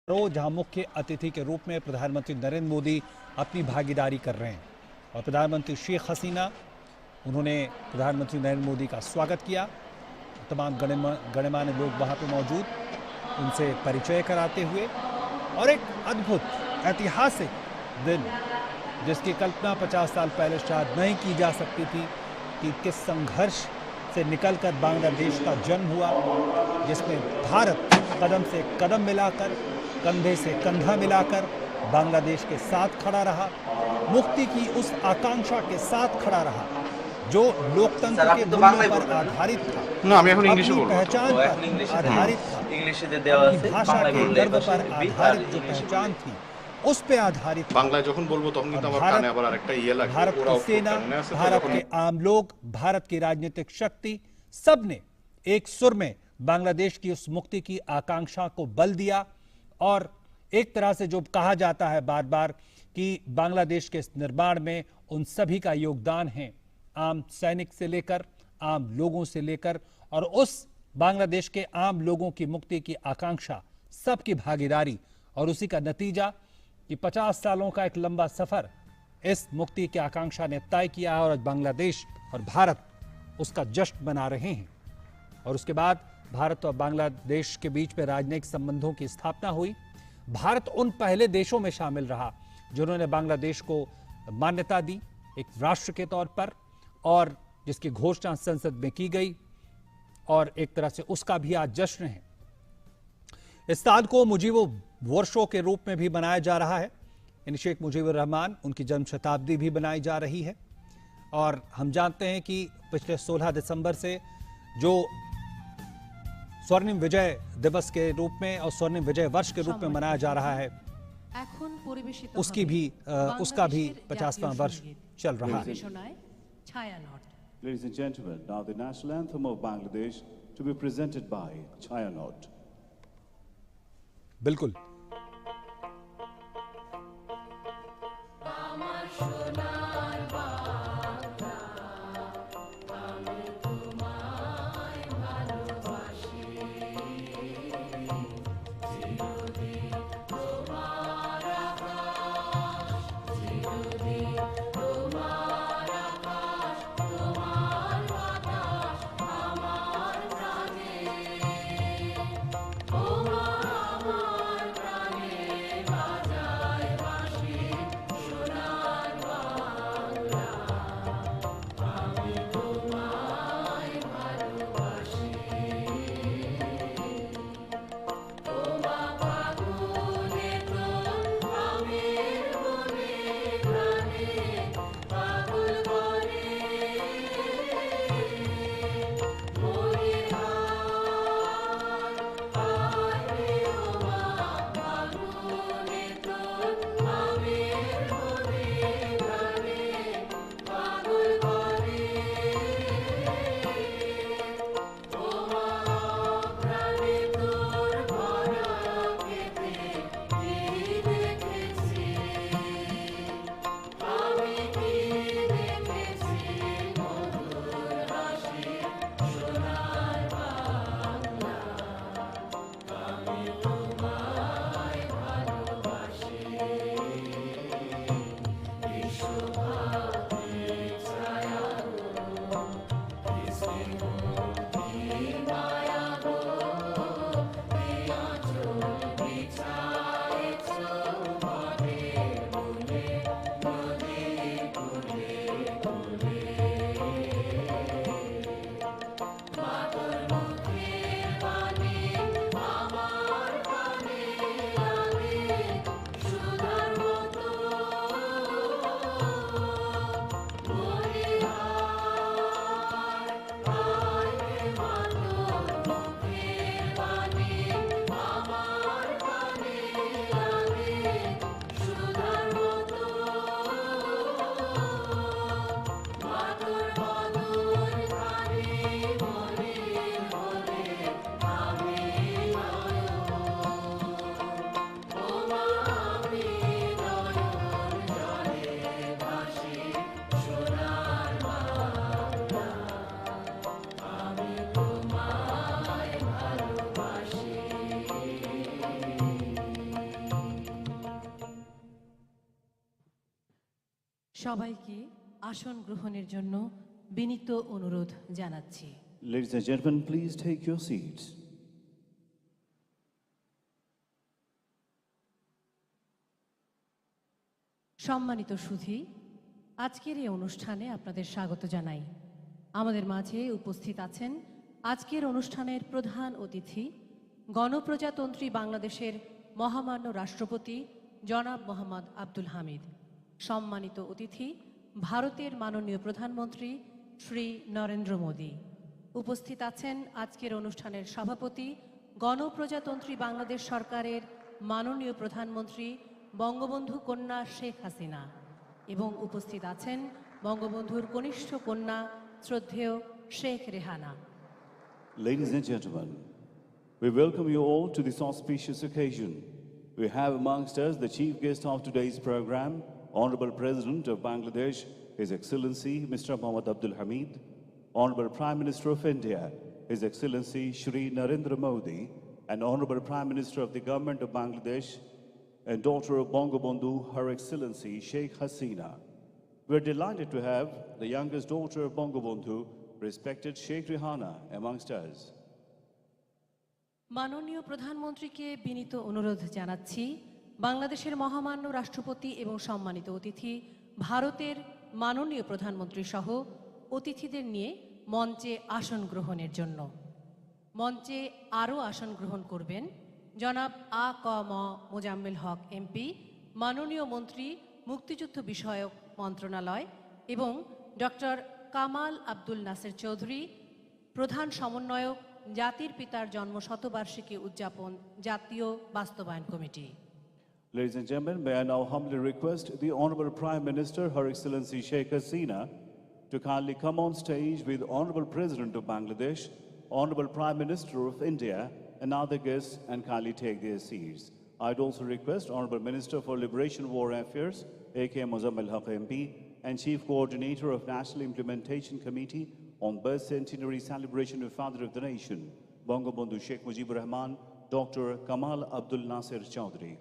जहां मुख्य अतिथि के रूप में प्रधानमंत्री नरेंद्र मोदी अपनी भागीदारी कर रहे हैं और प्रधानमंत्री शेख हसीना उन्होंने प्रधानमंत्री नरेंद्र मोदी का स्वागत किया। तमाम गणमान्य लोग वहां पर मौजूद उनसे परिचय कराते हुए और एक अद्भुत ऐतिहासिक दिन जिसकी कल्पना 50 साल पहले शायद नहीं की जा सकती थी कि किस संघर्ष से निकलकर बांग्लादेश का जन्म हुआ, जिसमें भारत कदम से कदम मिलाकर, कंधे से कंधा मिलाकर बांग्लादेश के साथ खड़ा रहा, मुक्ति की उस आकांक्षा के साथ खड़ा रहा जो लोकतंत्र के मूल्यों पर आधारित था, अपनी पहचान पर आधारित था, अपनी भाषा के गर्व पर आधारित जो पहचान थी उस पे आधारित बांग्ला যখন বলবো তখন কিন্তু আমার কানে আবার আরেকটা ইয়ে লাগে। भारत की सेना, भारत के आम लोग, भारत की राजनीतिक शक्ति, सब ने एक सुर में बांग्लादेश की उस मुक्ति की आकांक्षा को बल दिया और एक तरह से जो कहा जाता है बार बार कि बांग्लादेश के इस निर्माण में उन सभी का योगदान है, आम सैनिक से लेकर आम लोगों से लेकर, और उस बांग्लादेश के आम लोगों की मुक्ति की आकांक्षा, सबकी भागीदारी और उसी का नतीजा कि 50 सालों का एक लंबा सफर इस मुक्ति की आकांक्षा ने तय किया और आज बांग्लादेश और भारत उसका जश्न मना रहे हैं। और उसके बाद भारत और बांग्लादेश के बीच में राजनयिक संबंधों की स्थापना हुई। भारत उन पहले देशों में शामिल रहा जिन्होंने बांग्लादेश को मान्यता दी एक राष्ट्र के तौर पर और जिसकी घोषणा संसद में की गई और एक तरह से उसका भी आज जश्न है। इस साल को मुजीबो वर्षों के रूप में भी मनाया जा रहा है। इन शेख मुजीबुर रहमान उनकी जन्म शताब्दी भी बनाई जा रही है और हम जानते हैं कि पिछले 16 दिसंबर से जो स्वर्णिम विजय दिवस के रूप में और स्वर्णिम विजय वर्ष के रूप में मनाया जा रहा है, उसका भी 50वां वर्ष चल रहा है। Ladies and gentlemen, now the national anthem of Bangladesh to be presented by Chayanot. बिल्कुल। সবাইকে আসন গ্রহণের জন্য বিনীত অনুরোধ জানাচ্ছি। Ladies and gentlemen, please take your seats. সম্মানিত সুধী, আজকের এই অনুষ্ঠানে আপনাদের স্বাগত জানাই। আমাদের মাঝে উপস্থিত আছেন আজকের অনুষ্ঠানের প্রধান অতিথি, গণপ্রজাতন্ত্রী বাংলাদেশের মহামান্য রাষ্ট্রপতি জনাব মোহাম্মদ আব্দুল হামিদ। সম্মানিত অতিথি, ভারতের মাননীয় প্রধানমন্ত্রী শ্রী নরেন্দ্র মোদী। উপস্থিত আছেন আজকের অনুষ্ঠানের সভাপতি, গণপ্রজাতন্ত্রী বাংলাদেশ সরকারের মাননীয় প্রধানমন্ত্রী বঙ্গবন্ধু কন্যা শেখ হাসিনা, এবং উপস্থিত আছেন বঙ্গবন্ধুর কনিষ্ঠ কন্যা শ্রদ্ধেয় Sheikh Rehana. Ladies and gentlemen, we welcome you all to this auspicious occasion. We have amongst us the chief guest of today's program, Honorable President of Bangladesh, His Excellency Mr. Mohammad Abdul Hamid, Honorable Prime Minister of India, His Excellency Shri Narendra Modi, and Honorable Prime Minister of the Government of Bangladesh and daughter of Bangabandhu, Her Excellency Sheikh Hasina. We are delighted to have the youngest daughter of Bangabandhu, respected Sheikh Rehana, amongst us. মাননীয় প্রধানমন্ত্রীকে বিনীত অনুরোধ জানাচ্ছি বাংলাদেশের মহামান্য রাষ্ট্রপতি এবং সম্মানিত অতিথি ভারতের মাননীয় প্রধানমন্ত্রী সহ অতিথিদের নিয়ে মঞ্চে আসন গ্রহণের জন্য। মঞ্চে আরও আসন গ্রহণ করবেন জনাব আ ক ম মোজাম্মেল হক এমপি, মাননীয় মন্ত্রী মুক্তিযুদ্ধ বিষয়ক মন্ত্রণালয়, এবং ডক্টর কামাল আব্দুল নাসের চৌধুরী, প্রধান সমন্বয়ক জাতির পিতার জন্ম শতবার্ষিকী উদযাপন জাতীয় বাস্তবায়ন committee. Ladies and gentlemen, may I now humbly request the Honorable Prime Minister, Her Excellency Sheikh Hasina, to kindly come on stage with Honorable President of Bangladesh, Honorable Prime Minister of India, and other guests, and kindly take their seats. I'd also request Honorable Minister for Liberation War Affairs, A.K. Mozammel Haq MP, and Chief Coordinator of National Implementation Committee on Birth Centenary Celebration of Father of the Nation, Bangabandhu Sheikh Mujibur Rahman, Dr. Kamal Abdul Nasir Chaudhry.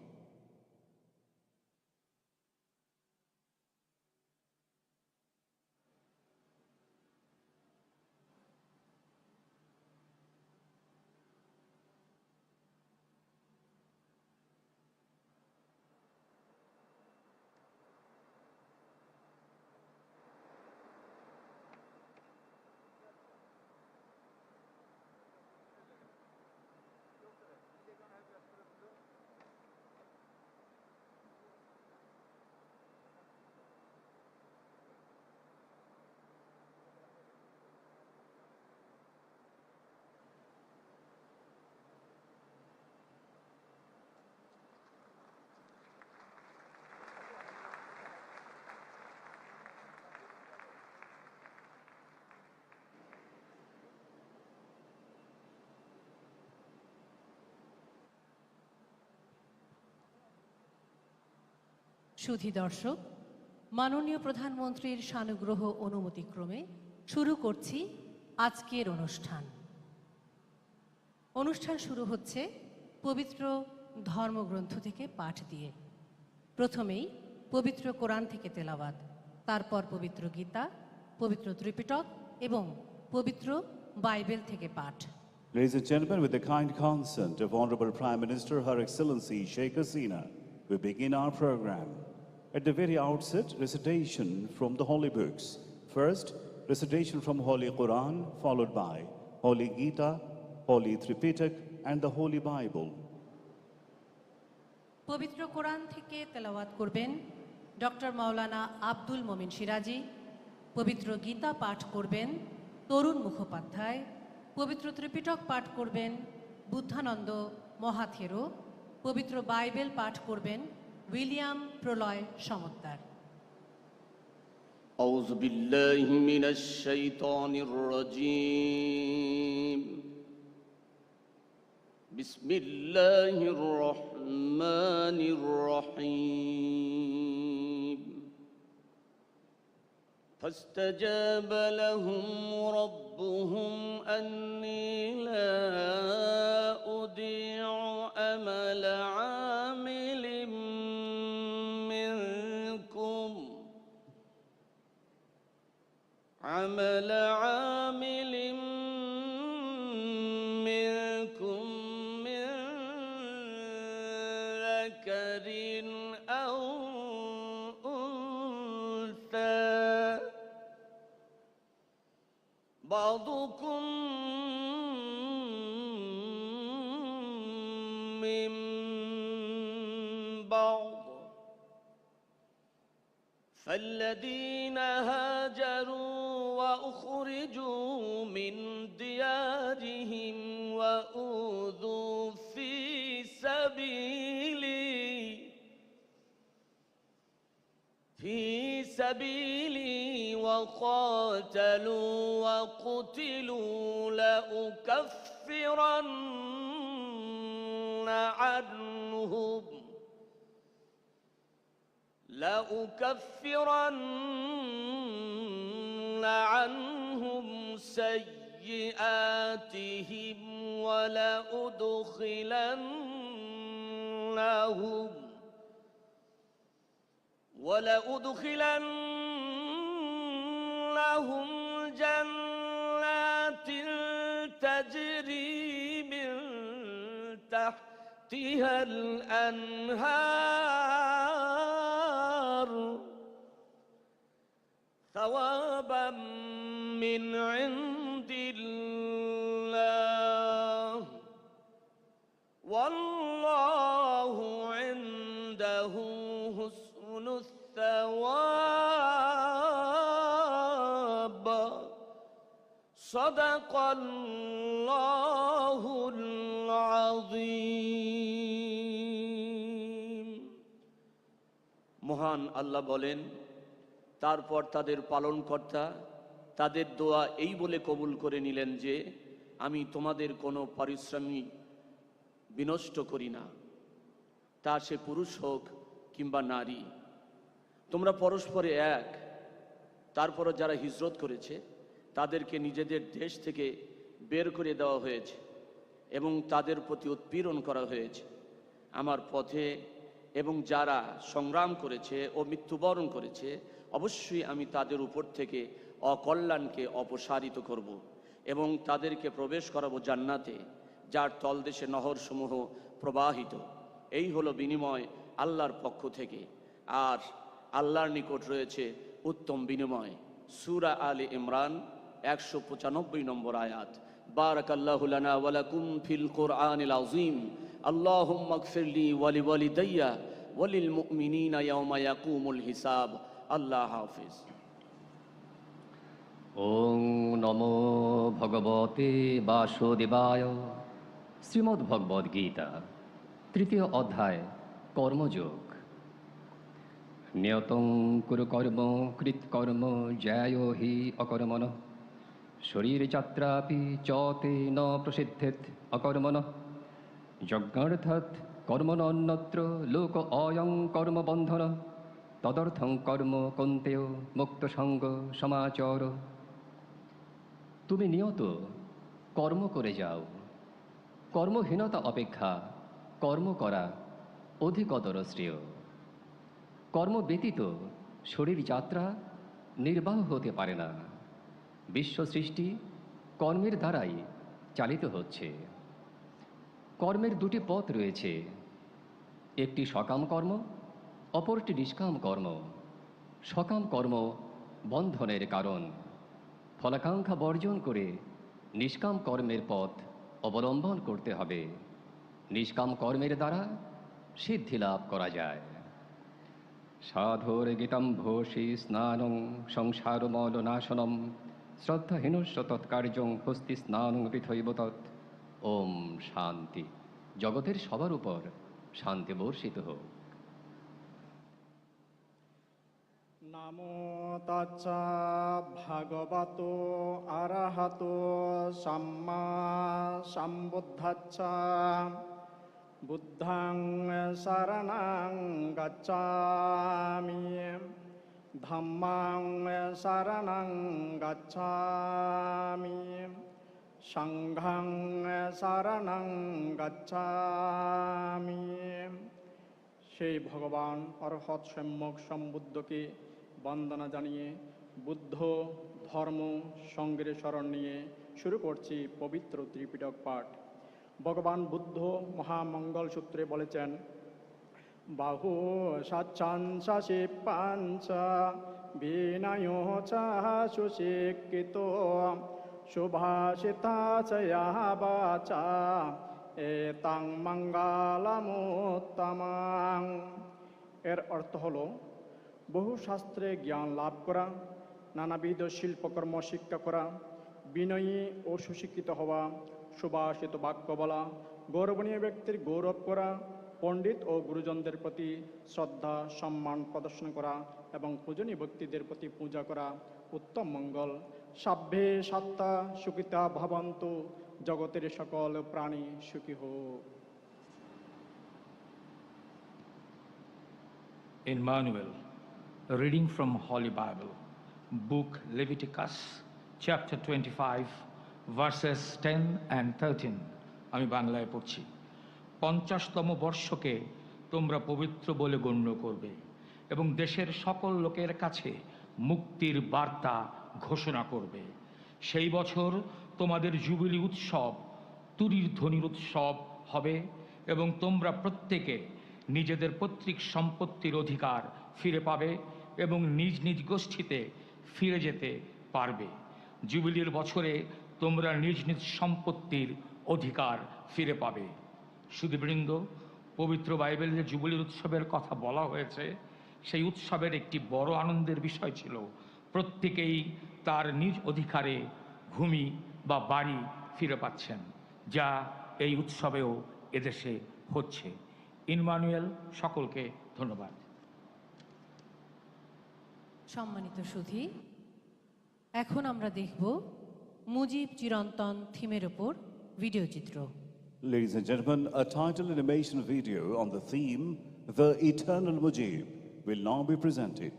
সুধী দর্শক, মাননীয় প্রধানমন্ত্রীর সানুগ্রহ অনুমতিক্রমে শুরু করছি আজকের অনুষ্ঠান। অনুষ্ঠান শুরু হচ্ছে পবিত্র ধর্মগ্রন্থ থেকে পাঠ দিয়ে। প্রথমেই পবিত্র কোরআন থেকে তেলাওয়াত, তারপর পবিত্র গীতা, পবিত্র ত্রিপিটক এবং পবিত্র বাইবেল থেকে পাঠ। Ladies and gentlemen, with the kind consent of Honorable Prime Minister, Her Excellency Sheikh Hasina, we begin our program. At the very outset, recitation from the holy books. First, recitation from Holy Quran, followed by Holy Gita, Holy Tripitak, and the Holy Bible. পবিত্র কোরআন থেকে তেলাওয়াত করবেন doctor মাওলানা আব্দুল মমিন সিরাজি। পবিত্র গীতা পাঠ করবেন তরুণ মুখোপাধ্যায়। পবিত্র ত্রিপিটক পাঠ করবেন বুদ্ধানন্দ মহাথেরো। পবিত্র বাইবেল পাঠ করবেন উইলিয়াম প্রলয় সমদ্দার। আউযু বিল্লাহি মিনাশ শাইতানির রাজীম। বিসমিল্লাহির রহমানির রহিম। فاستجاب لهم ربهم أني لا أضيع عمل عامل منكم عمل عامل منكم من ذكر أو أنثى بعضكم من بعض فالذين هاجروا وأخرجوا من ديارهم وأوذوا في سبيلي وقاتلوا وقتلوا لأكفرن عنهم سيئاتهم ولأدخلنهم جنات تجري من تحتها الأنهار ثوابا من عند الله والله عنده حسن الثواب صدق الله العظيم মহান আল্লাহ বলেন, তারপর তাদের পালনকর্তা তাদের দোয়া এই বলে কবুল করে নিলেন যে আমি তোমাদের কোনো পারিশ্রমিক বিনষ্ট করি না, তা সে পুরুষ হোক কিংবা নারী। তোমরা পরস্পরে এক। তারপরও যারা হিজরত করেছে তাদেরকে নিজেদের দেশ থেকে বের করে দেওয়া হয়েছে এবং তাদের প্রতি উৎপীড়ন করা হয়েছে আমার পথে, এবং যারা সংগ্রাম করেছে ও মৃত্যুবরণ করেছে অবশ্যই আমি তাদের উপর থেকে অকল্যাণকে অপসারিত করব এবং তাদেরকে প্রবেশ করাবো জান্নাতে, যার তলদেশে নহরসমূহ প্রবাহিত। এই হলো বিনিময় আল্লাহর পক্ষ থেকে, আর আল্লাহর নিকট রয়েছে উত্তম বিনিময়। সূরা আলে ইমরান 195 নম্বর আয়াত। বারাকাল্লাহু লানা ওয়া লাকুম ফিল কুরআনিল আযীম। আল্লাহুম্মা গফিরলি ওয়া লিওয়ালিদাইয়া ওয়া লিল মুমিনিনা ইয়াওমা ইয়াকুমুল হিসাব। আল্লাহ হাফেজ। ওং নমো ভগবতে বাসুদেবায়। শ্রীমদ্ ভগবদ গীতা, তৃতীয় অধ্যায়, কর্মযোগ। নিয়তং কুরু কর্ম কৃৎকর্ম জ্যায়ো হি অকর্মণঃ শরীরযাত্রাপি চ তে ন প্রসিদ্ধেৎ অকর্মণঃ যজ্ঞার্থাৎ কর্মণন্যত্র লোক অয়ং কর্মবন্ধন তদর্থং কর্ম কন্তেয় মুক্তসঙ্গ সমাচর। তুমি নিয়ত কর্ম করে যাও। কর্মহীনতা অপেক্ষা কর্ম করা অধিকতর শ্রেয়। কর্ম ব্যতীত শরীর যাত্রা নির্বাহ হতে পারে না। বিশ্ব সৃষ্টি কর্মের দ্বারাই চালিত হচ্ছে। কর্মের দুটি পথ রয়েছে, একটি সকাম কর্ম, অপরটি নিষ্কাম কর্ম। সকাম কর্ম বন্ধনের কারণ। ফলাকাঙ্ক্ষা বর্জন করে নিষ্কাম কর্মের পথ অবলম্বন করতে হবে। নিষ্কাম কর্মের দ্বারা সিদ্ধি লাভ করা যায়। সাধুর গীতম ভোষী স্নানং সংসারমলনাশনম শ্রদ্ধাহীনস্য তৎকার্যং হস্তি স্নানং পৃথৈব তৎ। ওম শান্তি। জগতের সবার উপর শান্তি বর্ষিত হোক। নামো তাচ্ছা ভাগবতো আরহাতো সাম্মা সম্বুদ্ধাচ্ছা। বুদ্ধাং শরণং গচ্ছামি ধাম্মাং শরণং গচ্ছামি সংঘং শরণং গচ্ছামি। সেই ভগবান অরহৎ সম্যক সম্বুদ্ধকে বন্দনা জানিয়ে বুদ্ধ ধর্ম সঙ্গের স্মরণ নিয়ে শুরু করছি পবিত্র ত্রিপিটক পাঠ। ভগবান বুদ্ধ মহামঙ্গল সূত্রে বলেছেন, বাহু সাচ্ছাংশাসি পাঞ্চ বিনয় সুশিক্ষিত সুভাষিতা চয়া বাচা এতাং মঙ্গলমুত্তমাং। এর অর্থ হলো বহু শাস্ত্রে জ্ঞান লাভ করা, নানাবিধ শিল্পকর্ম শিক্ষা করা, বিনয়ী ও সুশিক্ষিত হওয়া, সুভাষিত বাক্য বলা, গৌরবনীয় ব্যক্তির গৌরব করা, পণ্ডিত ও গুরুজনদের প্রতি শ্রদ্ধা সম্মান প্রদর্শন করা এবং পূজনীয় ব্যক্তিদের প্রতি পূজা করা উত্তম মঙ্গল। সাভ্যে সত্তা সুখিতা ভবন্তু, জগতের সকল প্রাণী সুখী হোক। Emmanuel, a reading from Holy Bible, Book Leviticus, chapter 25, verses 10 and 13. আমি বাংলায় পড়ছি। 50তম বর্ষকে তোমরা পবিত্র বলে গণ্য করবে এবং দেশের সকল লোকের কাছে মুক্তির বার্তা ঘোষণা করবে। সেই বছর তোমাদের জুবিলি উৎসব তুরির ধ্বনির উৎসব হবে এবং তোমরা প্রত্যেকে নিজেদের পৈতৃক সম্পত্তির অধিকার ফিরে পাবে এবং নিজ নিজ গোষ্ঠীতে ফিরে যেতে পারবে। জুবিলির বছরে তোমরা নিজ নিজ সম্পত্তির অধিকার ফিরে পাবে। সুধীবৃন্দ, পবিত্র বাইবেলে যে জুবিলির উৎসবের কথা বলা হয়েছে, সেই উৎসবের একটি বড় আনন্দের বিষয় ছিল প্রত্যেকেই তার নিজ অধিকারে ভূমি বা বাড়ি ফিরে পাচ্ছেন, যা এই উৎসবেও এদেশে হচ্ছে। ইম্মানুয়েল, সকলকে ধন্যবাদ। সম্মানিত সুধী, এখন আমরা দেখব মুজিব চিরন্তন থিমের উপর ভিডিও চিত্র। Ladies and gentlemen, a title animation video on the theme, The Eternal Mujib, will now be presented.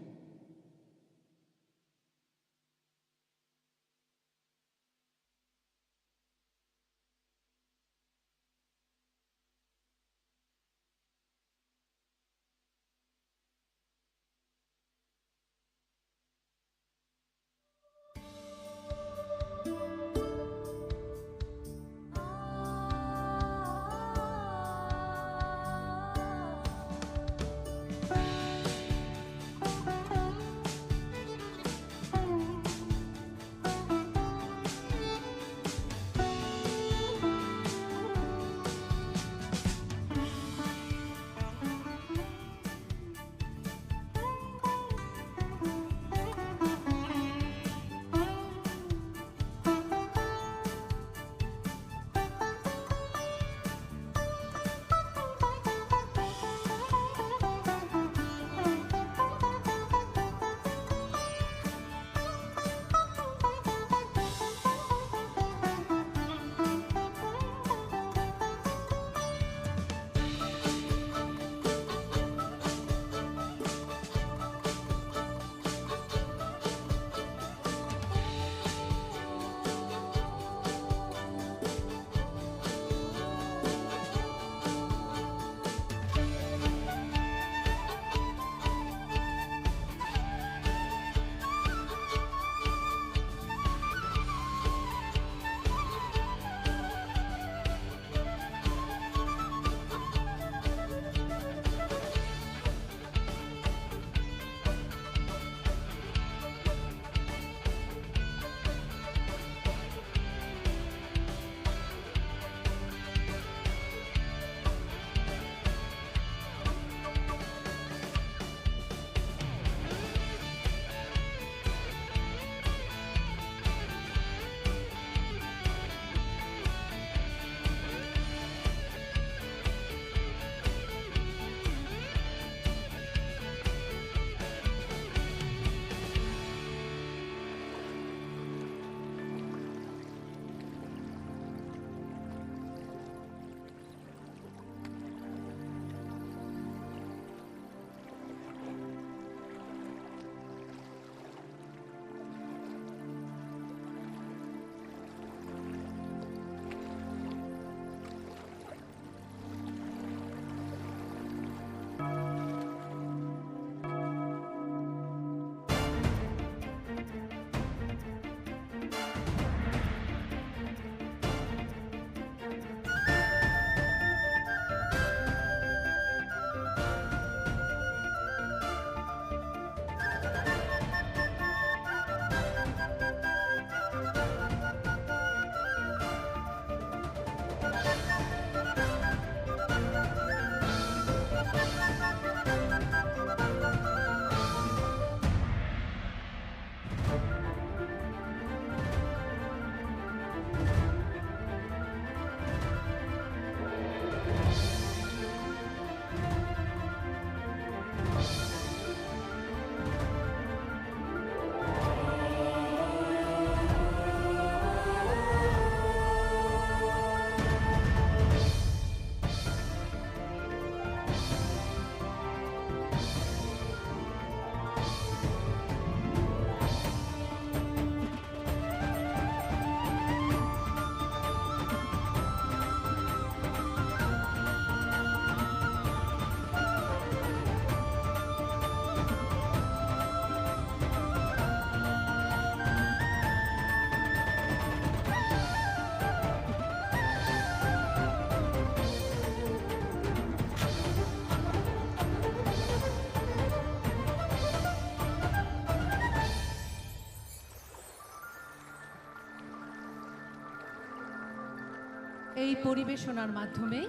পরিবেশনার মাধ্যমে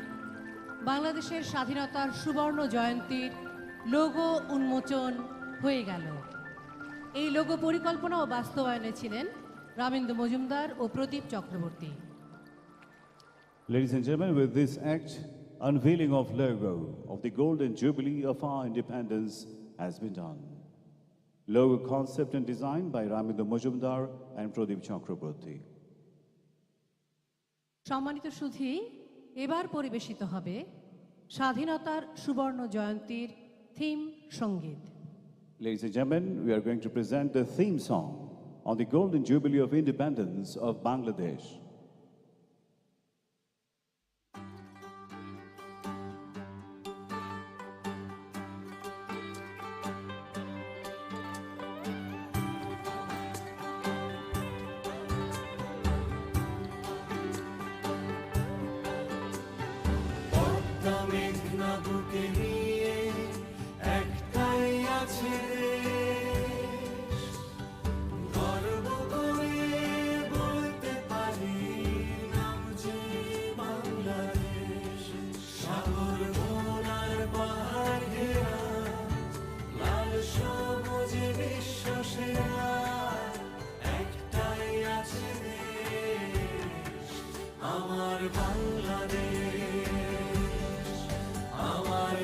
বাংলাদেশের স্বাধীনতার সুবর্ণ জয়ন্তীর লোগো উন্মোচন হয়ে গেল। এই লোগো পরিকল্পনা ও বাস্তবায়নে ছিলেন রামেন্দ্র মজুমদার ও প্রদীপ Chakraborty. Ladies and gentlemen, with this act, unveiling of logo of the Golden Jubilee of our independence has been done. Logo concept and design by Ramendra Majumdar and Pradeep Chakraborty. সম্মানিত সুধী, এবার পরিবেশিত হবে স্বাধীনতার সুবর্ণ জয়ন্তীর থিম সঙ্গীত। Ladies and gentlemen, we are going to present the theme song on the Golden Jubilee of Independence of Bangladesh. আমার বাংলাদেশ, আমার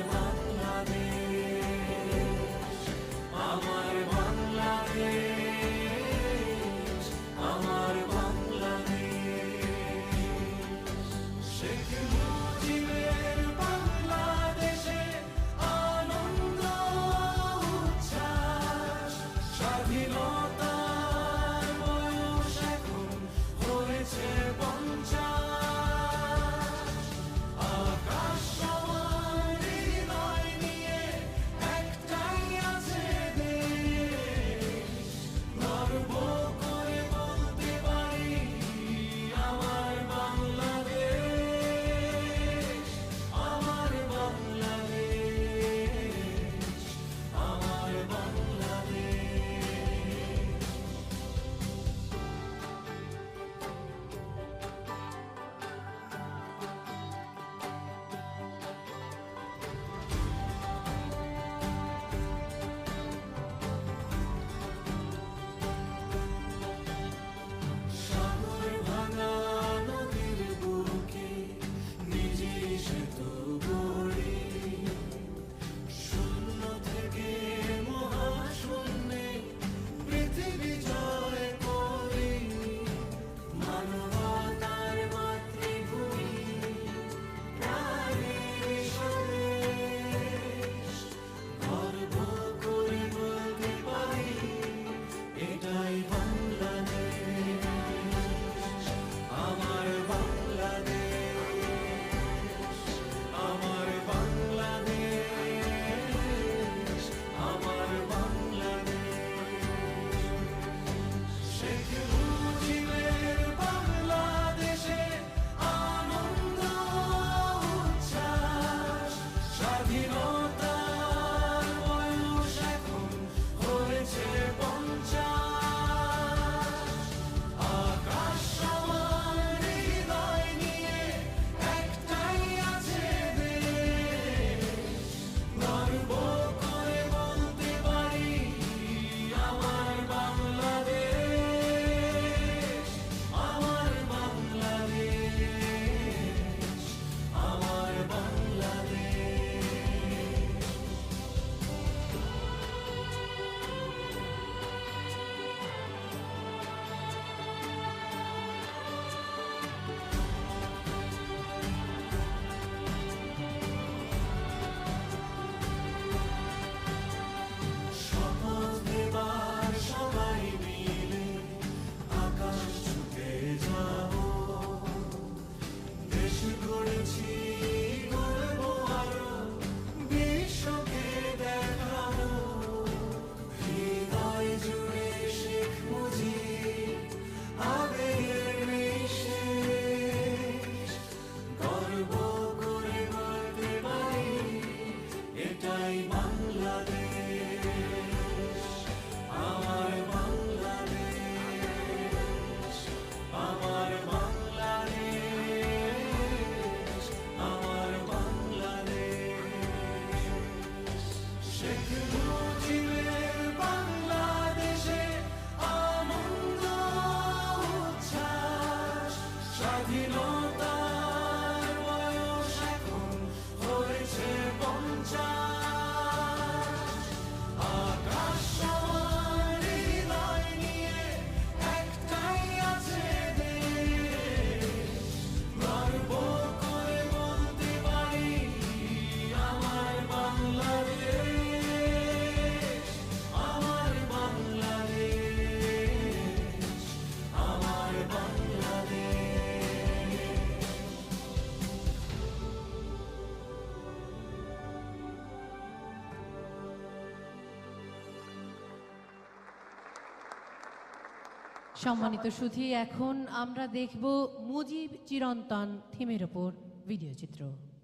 সম্মানিত সুধী, এখন আমরা দেখব মুজিব চিরন্তন থিমের উপর ভিডিও চিত্র।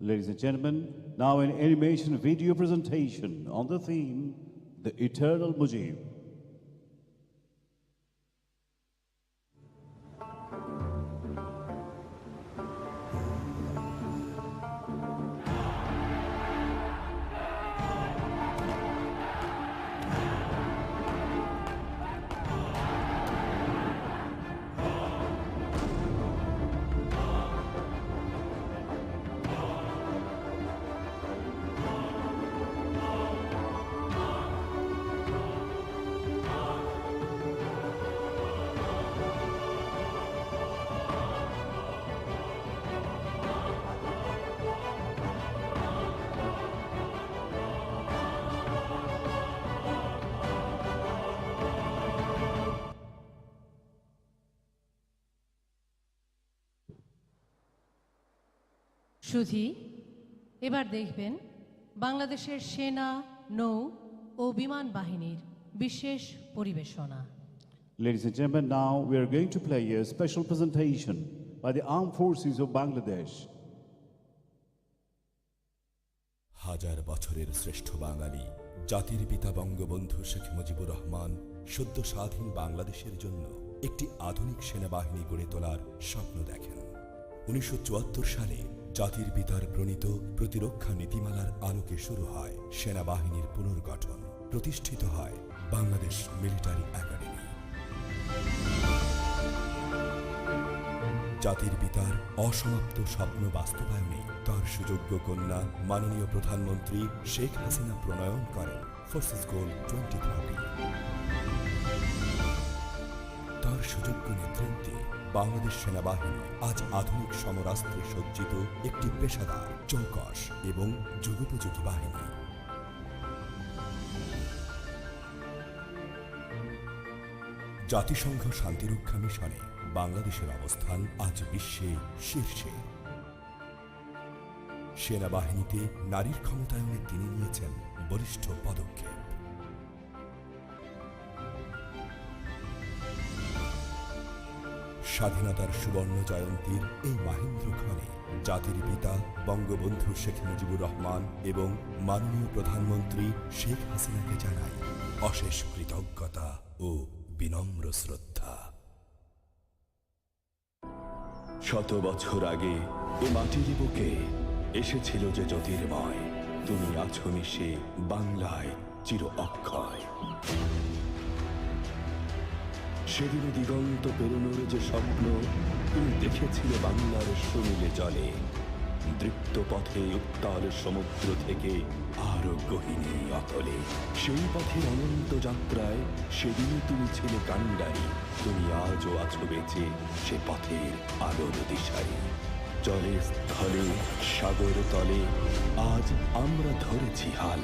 Ladies and gentlemen, now an animation video presentation on the theme, The Eternal Mujib. সুধী, এবার দেখবেন বাংলাদেশের সেনা, নৌ ও বিমান বাহিনীর বিশেষ পরিবেশনা। Ladies and gentlemen, now we are going to play a special presentation by the Armed Forces of Bangladesh. হাজার বছরের শ্রেষ্ঠ বাঙালি জাতির পিতা বঙ্গবন্ধু শেখ মুজিবুর রহমান সদ্য স্বাধীন বাংলাদেশের জন্য একটি আধুনিক সেনাবাহিনী গড়ে তোলার স্বপ্ন দেখেন। 1974 সালে জাতির পিতার প্রণীত প্রতিরক্ষা নীতিমালার আলোকে শুরু হয় সেনাবাহিনীর পুনর্গঠন। প্রতিষ্ঠিত হয় বাংলাদেশ মিলিটারি একাডেমি। জাতির পিতার অসমাপ্ত স্বপ্ন বাস্তবায়নে তার সুযোগ্য কন্যা মাননীয় প্রধানমন্ত্রী শেখ হাসিনা প্রণয়ন করেন ফোর্সেস গোল 2030। তার সুযোগ্য নেতৃত্বে বাংলাদেশ সেনাবাহিনী আজ আধুনিক সমরাস্ত্রে সজ্জিত একটি পেশাদার, চৌকস এবং যুগোপযোগী বাহিনী। জাতিসংঘ শান্তিরক্ষা মিশনে বাংলাদেশের অবস্থান আজ বিশ্বে শীর্ষে। সেনাবাহিনীতে নারীর ক্ষমতায়নে তিনি নিয়েছেন বলিষ্ঠ পদক্ষেপ। স্বাধীনতার সুবর্ণ জয়ন্তীর এই মাহেন্দ্রক্ষণে জাতির পিতা বঙ্গবন্ধু শেখ মুজিবুর রহমান এবং মাননীয় প্রধানমন্ত্রী শেখ হাসিনাকে জানাই অশেষ কৃতজ্ঞতা ও বিনম্র শ্রদ্ধা। শত বছর আগে এ মাটির বুকে এসেছিল যে জ্যোতির্ময়, তুমি আছো মিশে বাংলায় চির অক্ষয়। সেদিন দিগন্ত পেরোনোর যে স্বপ্ন তুমি দেখেছিলে বাংলার সুনীলে জলে, দৃপ্ত পথে উত্তাল সমুদ্র থেকে আরো গহীনে অতলে। সেই পথের অনন্ত যাত্রায় সেদিনই তুমি ছিলে কাণ্ডারি, তুমি আজও আছো বেঁচে সে পথের আলোর দিশারি। জলে স্থলে সাগর তলে আজ আমরা ধরেছি হাল,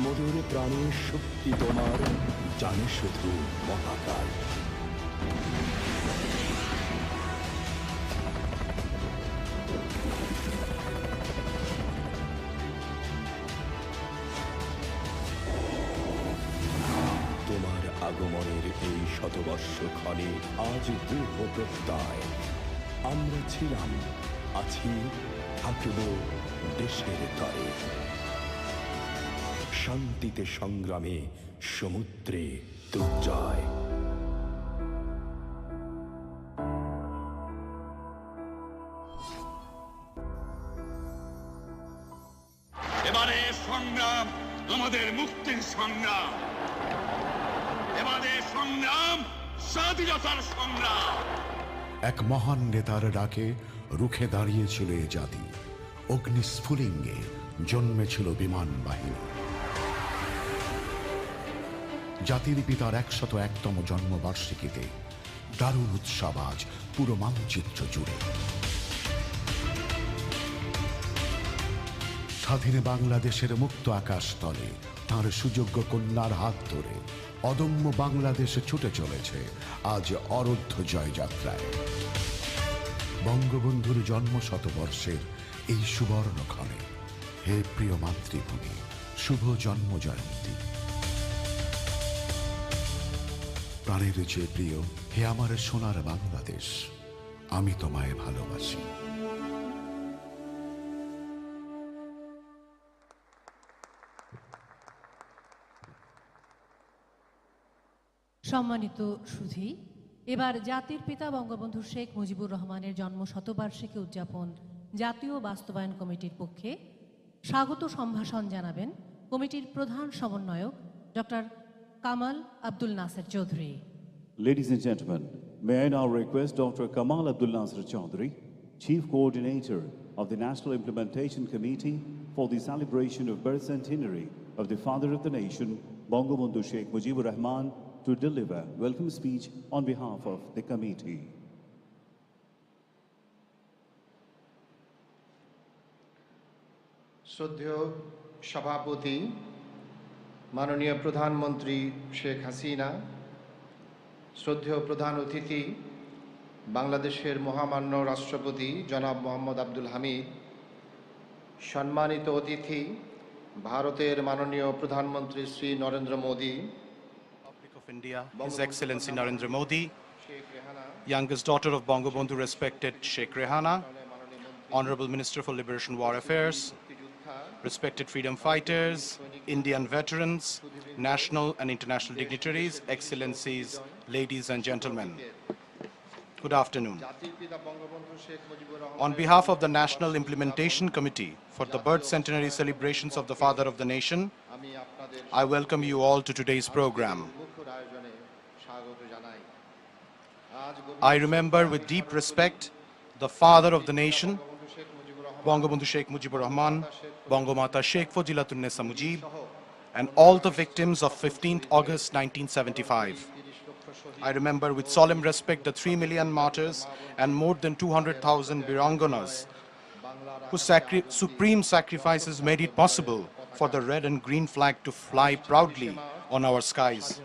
মোদের প্রাণের শক্তি তোমার জানে শুধু মহাকাল। তোমার আগমনের এই শতবর্ষ ক্ষণে আজ দৃঢ় প্রত্যয়, আমরা ছিলাম, আছি, থাকব দেশের তরে। শান্তিতে সংগ্রামে সমুদ্রে দুর্জয়। এবারে সংগ্রাম আমাদের মুক্তির সংগ্রাম, এবারে সংগ্রাম স্বাধীনতার সংগ্রাম। এক মহান নেতার ডাকে রুখে দাঁড়িয়েছিল এ জাতি, অগ্নিস্ফুলিঙ্গে জন্মেছিল বিমান বাহিনী। জাতির পিতার 101তম জন্মবার্ষিকীতে দারুণ উৎসব আজ পুরো মানচিত্র জুড়ে। স্বাধীন বাংলাদেশের মুক্ত আকাশ তলে তাঁর সুযোগ্য কন্যার হাত ধরে অদম্য বাংলাদেশে ছুটে চলেছে আজ অরুদ্ধ জয়যাত্রায়। বঙ্গবন্ধুর জন্ম শতবর্ষের এই সুবর্ণক্ষণে হে প্রিয় মাতৃভূমি, শুভ জন্ম জয়ন্তী। প্রাণের চেয়ে প্রিয় হে আমার সোনার বাংলাদেশ, আমি তোমায় ভালোবাসি। সম্মানিত সুধী, এবার জাতির পিতা বঙ্গবন্ধু শেখ মুজিবুর রহমানের জন্ম শতবার্ষিকী উদযাপন জাতীয় বাস্তবায়ন কমিটির পক্ষে স্বাগত সম্ভাষণ জানাবেন কমিটির প্রধান সমন্বয়ক doctor Kamal Abdul Nasser Chowdhury. Ladies and gentlemen, may I now request Dr. Kamal Abdul Nasir Chaudhary, Chief Coordinator of the National Implementation Committee for the celebration of birth centenary of the Father of the Nation, Bangabandhu Sheikh Mujibur Rahman, to deliver welcome speech on behalf of the committee. শ্রদ্ধেয় সভাপতি মাননীয় প্রধানমন্ত্রী শেখ হাসিনা, শ্রদ্ধেয় প্রধান অতিথি বাংলাদেশের মহামান্য রাষ্ট্রপতি জনাব মোহাম্মদ আব্দুল হামিদ, সম্মানিত অতিথি ভারতের মাননীয় প্রধানমন্ত্রী Shri Narendra Modi, of India, His Excellency Narendra Modi, youngest daughter of Bangabandhu respected Sheikh Rehana, Honorable Minister for Liberation War Affairs, respected freedom fighters, Indian veterans, national and international dignitaries, excellencies, ladies and gentlemen. Good afternoon. On behalf of the National Implementation Committee for the birth centenary celebrations of the Father of the Nation, I welcome you all to today's program. I remember with deep respect the Father of the Nation, Bangabandhu Sheikh Mujibur Rahman, Bangamata Sheikh Fadilatun-Nisa Mujib, and all the victims of 15th August 1975. I remember with solemn respect the 3 million martyrs and more than 200,000 Biranganas whose supreme sacrifices made it possible for the red and green flag to fly proudly on our skies.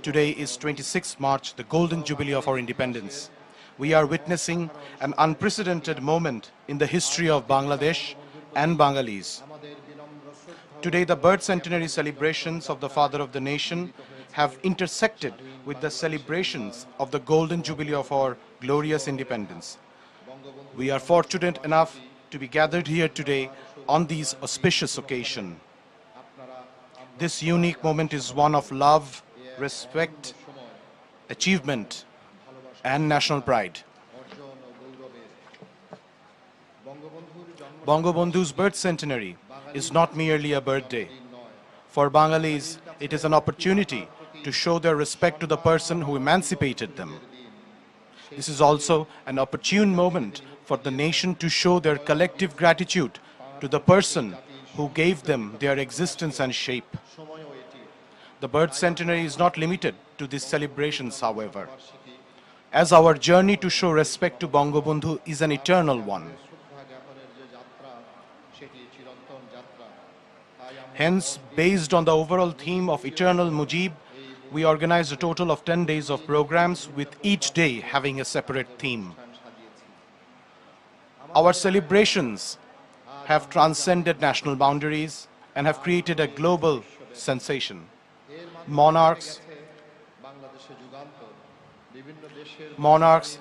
Today is 26th March, the golden jubilee of our independence. We are witnessing an unprecedented moment in the history of Bangladesh and Bengalis. Today, the birth centenary celebrations of the Father of the Nation have intersected with the celebrations of the golden jubilee of our glorious independence. We are fortunate enough to be gathered here today on this auspicious occasion. This unique moment is one of love, respect, achievement, and national pride. Bangabandhu's birth centenary is not merely a birthday. For Bengalis, it is an opportunity to show their respect to the person who emancipated them. This is also an opportune moment for the nation to show their collective gratitude to the person who gave them their existence and shape. The birth centenary is not limited to these celebrations, however, as our journey to show respect to Bangabandhu is an eternal one. Hence, based on the overall theme of Eternal Mujib, we organized a total of 10 days of programs, with each day having a separate theme. Our celebrations have transcended national boundaries and have created a global sensation. Monarchs,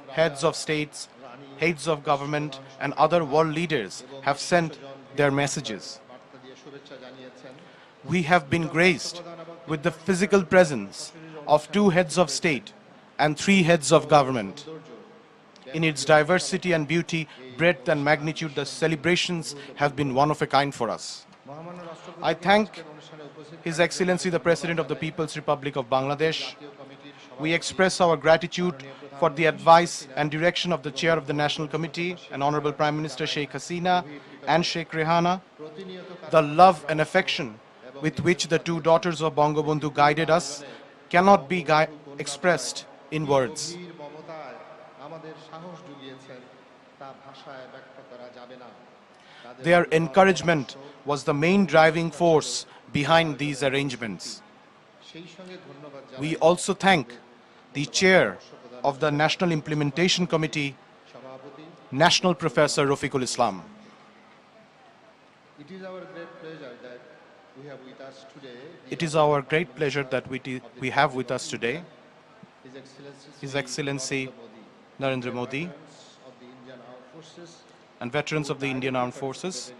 heads of states, heads of government, and other world leaders have sent their messages. We have been graced with the physical presence of 2 heads of state and 3 heads of government. In its diversity and beauty, breadth and magnitude, the celebrations have been one of a kind for us. I thank His Excellency the President of the People's Republic of Bangladesh. We express our gratitude for the advice and direction of the Chair of the National Committee and Honorable Prime Minister Sheikh Hasina and Sheikh Rehana, the love and affection with which the 2 daughters of Bangabandhu guided us cannot be expressed in words. Their encouragement was the main driving force behind these arrangements. We also thank the Chair of the National Implementation Committee, National Professor Rafiqul Islam. It is our great pleasure that we have with us today His Excellency Narendra Modi, and veterans of the Indian Armed Forces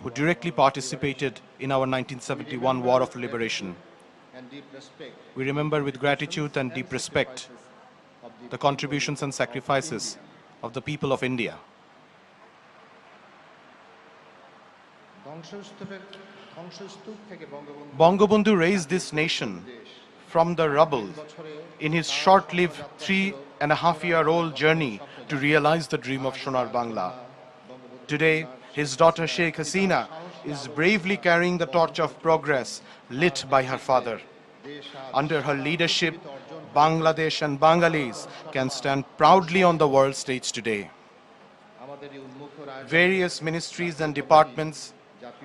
who directly participated in our 1971 War of Liberation. We remember with gratitude and deep respect the contributions and sacrifices of the people of India. Bangabandhu raised this nation from the rubble in his short-lived 3.5-year-old journey to realize the dream of Sonar Bangla. Today, his daughter Sheikh Hasina is bravely carrying the torch of progress lit by her father. Under her leadership, Bangladesh and Bengalis can stand proudly on the world stage today. Various ministries and departments,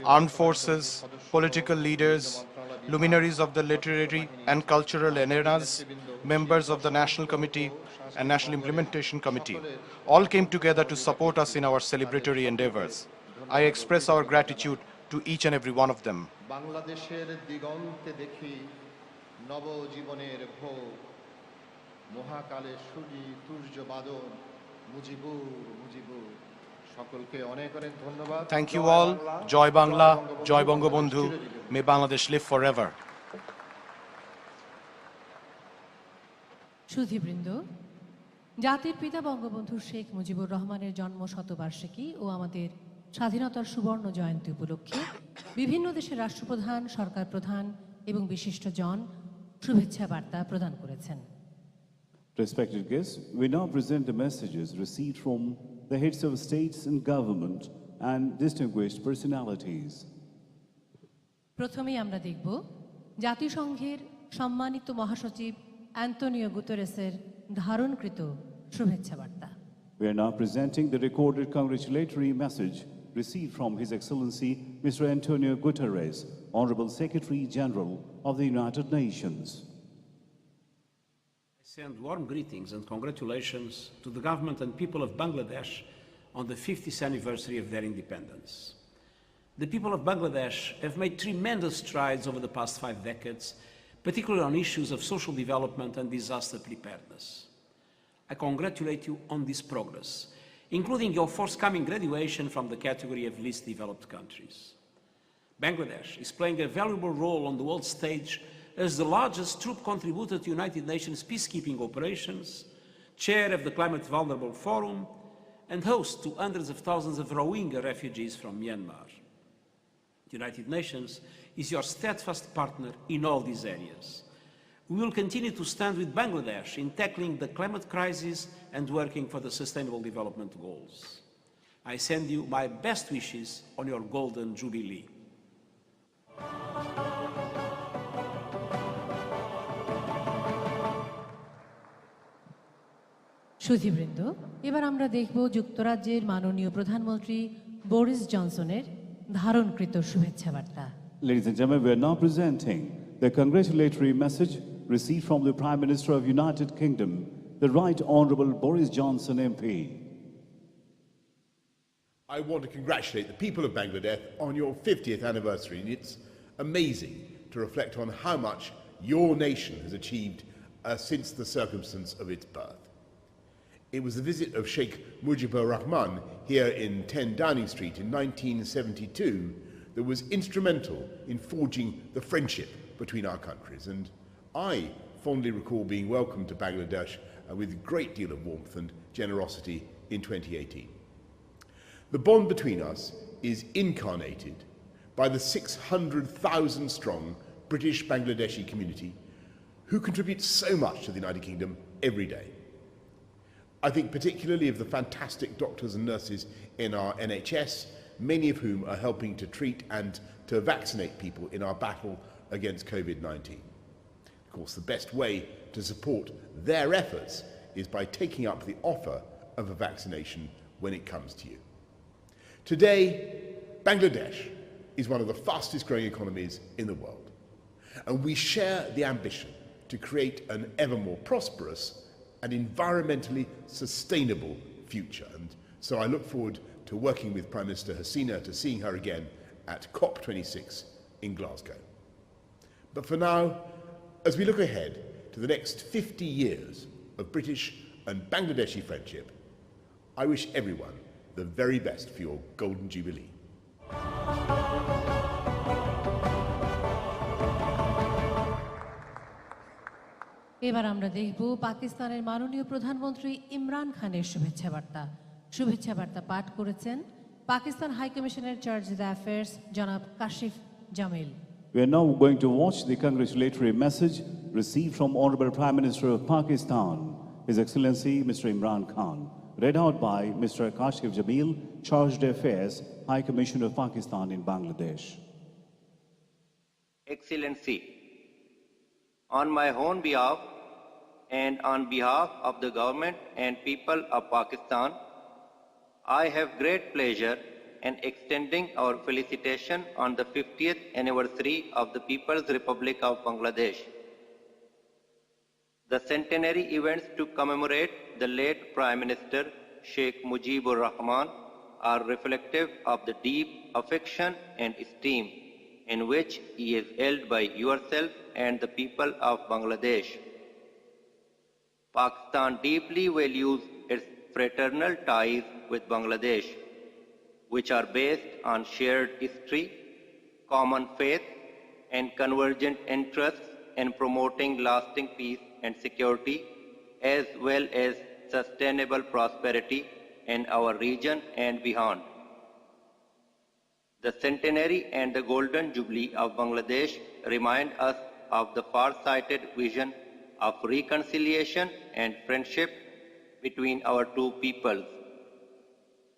armed forces, political leaders, luminaries of the literary and cultural arenas, members of the National Committee and National Implementation Committee, all came together to support us in our celebratory endeavors. I express our gratitude to each and every one of them. Thank you all. Joy Bangla, Joy Bangabandhu. May Bangladesh live forever. সুধীবৃন্দ, জাতির পিতা বঙ্গবন্ধু শেখ মুজিবুর রহমানের জন্ম শতবার্ষিকী ও আমাদের স্বাধীনতার সুবর্ণ জয়ন্তী উপলক্ষে বিভিন্ন দেশের রাষ্ট্রপ্রধান, সরকার প্রধান এবং বিশিষ্টজন শুভেচ্ছা বার্তা প্রদান করেছেন। Respected guests, we now present the messages received from the heads of states and government and distinguished personalities. প্রথমেই আমরা দেখব জাতিসংঘের সম্মানিত মহাসচিব অ্যান্তোনিও গুতেরেসের ধারণকৃত শুভেচ্ছা বার্তা। We are now presenting the recorded congratulatory message received from His Excellency Mr. Antonio Guterres, Honorable Secretary General of the United Nations. I send warm greetings and congratulations to the government and people of Bangladesh on the 50th anniversary of their independence. The people of Bangladesh have made tremendous strides over the past 5 decades, particularly on issues of social development and disaster preparedness. I congratulate you on this progress, including your forthcoming graduation from the category of least developed countries. Bangladesh is playing a valuable role on the world stage as the largest troop contributor to United Nations peacekeeping operations, chair of the Climate Vulnerable Forum, and host to hundreds of thousands of Rohingya refugees from Myanmar. The United Nations is your steadfast partner in all these areas. We will continue to stand with Bangladesh in tackling the climate crisis and working for the Sustainable Development Goals. I send you my best wishes on your Golden Jubilee. সুধীবৃন্দ, এবার আমরা দেখব যুক্তরাজ্যের মাননীয় প্রধানমন্ত্রী Boris জনসনের ধারণকৃত শুভেচ্ছা বার্তা। Ladies and gentlemen, we are now presenting the congratulatory message received from the Prime Minister of United Kingdom, the Right Honourable Boris Johnson MP. I want to congratulate the people of Bangladesh on your 50th anniversary. And it's amazing to reflect on how much your nation has achieved since the circumstance of its birth. It was the visit of Sheikh Mujibur Rahman here in 10 Downing Street in 1972 that was instrumental in forging the friendship between our countries. And I fondly recall being welcomed to Bangladesh with a great deal of warmth and generosity in 2018. The bond between us is incarnated by the 600,000 strong British Bangladeshi community who contribute so much to the United Kingdom every day. I think particularly of the fantastic doctors and nurses in our NHS, many of whom are helping to treat and to vaccinate people in our battle against COVID-19. Of course, the best way to support their efforts is by taking up the offer of a vaccination when it comes to you. Today, Bangladesh is one of the fastest growing economies in the world, and we share the ambition to create an ever more prosperous and environmentally sustainable future. And so I look forward to working with Prime Minister Hasina, to seeing her again at COP26 in Glasgow. But for now, as we look ahead to to the next 50 years of British and Bangladeshi friendship, I wish everyone the very best for your Golden Jubilee. এবার আমরা দেখব পাকিস্তানের মাননীয় প্রধানমন্ত্রী ইমরান খানের শুভেচ্ছা বার্তা পাঠ করেছেন পাকিস্তান হাই কমিশনের চার্জ দ্য অ্যাফেয়ার্স জনাব Kashif Jamil. We are now going to watch the congratulatory message received from Honorable Prime Minister of Pakistan, His Excellency Mr. Imran Khan, read out by Mr. Kashif Jamil, Charge d'Affaires, High Commissioner of Pakistan in Bangladesh. Excellency, on my own behalf and on behalf of the government and people of Pakistan, I have great pleasure in extending our felicitation on the 50th anniversary of the People's Republic of Bangladesh. The centenary events to commemorate the late Prime Minister Sheikh Mujibur Rahman are reflective of the deep affection and esteem in which he is held by yourself and the people of Bangladesh. Pakistan deeply values its fraternal ties with Bangladesh, which are based on shared history, common faith, and convergent interests in promoting lasting peace and security, as well as sustainable prosperity in our region and beyond. The centenary and the golden jubilee of Bangladesh remind us of the far-sighted vision of reconciliation and friendship between our two peoples,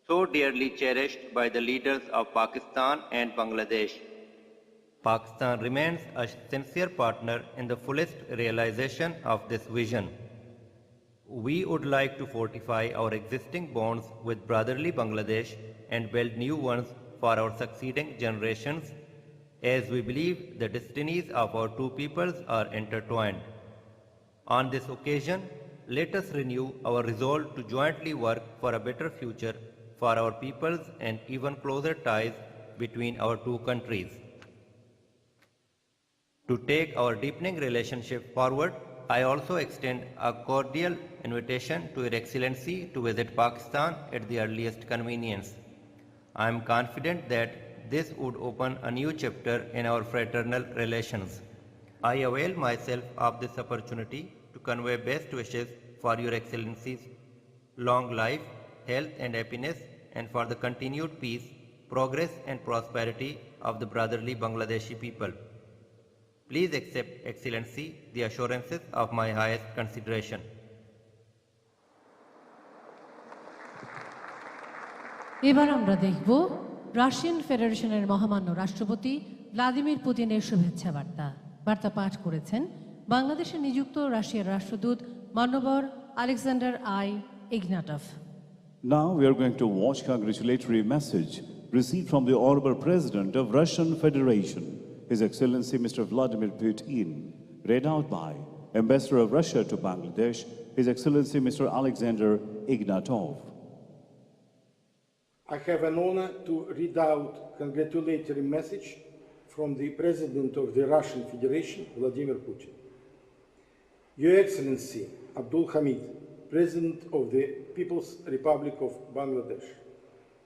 so dearly cherished by the leaders of Pakistan and Bangladesh. Pakistan remains a sincere partner in the fullest realization of this vision. We would like to fortify our existing bonds with brotherly Bangladesh and build new ones for our succeeding generations, as we believe the destinies of our two peoples are intertwined. On this occasion, let us renew our resolve to jointly work for a better future for our peoples and even closer ties between our two countries. To take our deepening relationship forward, I also extend a cordial invitation to Your Excellency to visit Pakistan at the earliest convenience. I am confident that this would open a new chapter in our fraternal relations. I avail myself of this opportunity to convey best wishes for Your Excellency's long life, health and happiness, and for the continued peace, progress and prosperity of the brotherly Bangladeshi people. Please accept, Excellency, the assurances of my highest consideration. এবার আমরা দেখব Russian ফেডারেশনের মহামান্য রাষ্ট্রপতি Vladimir পুতিনের শুভেচ্ছা বার্তা পাঠ করেছেন বাংলাদেশে নিযুক্ত রাশিয়ার রাষ্ট্রদূত মান্যবর Alexander I Ignatov. Now we are going to watch congratulatory message received from the Honorable President of Russian Federation, His Excellency Mr. Vladimir Putin, read out by Ambassador of Russia to Bangladesh, His Excellency Mr. Alexander Ignatov. I have an honor to read out congratulatory message from the President of the Russian Federation, Vladimir Putin. Your Excellency Abdul Hamid, President of the People's Republic of Bangladesh,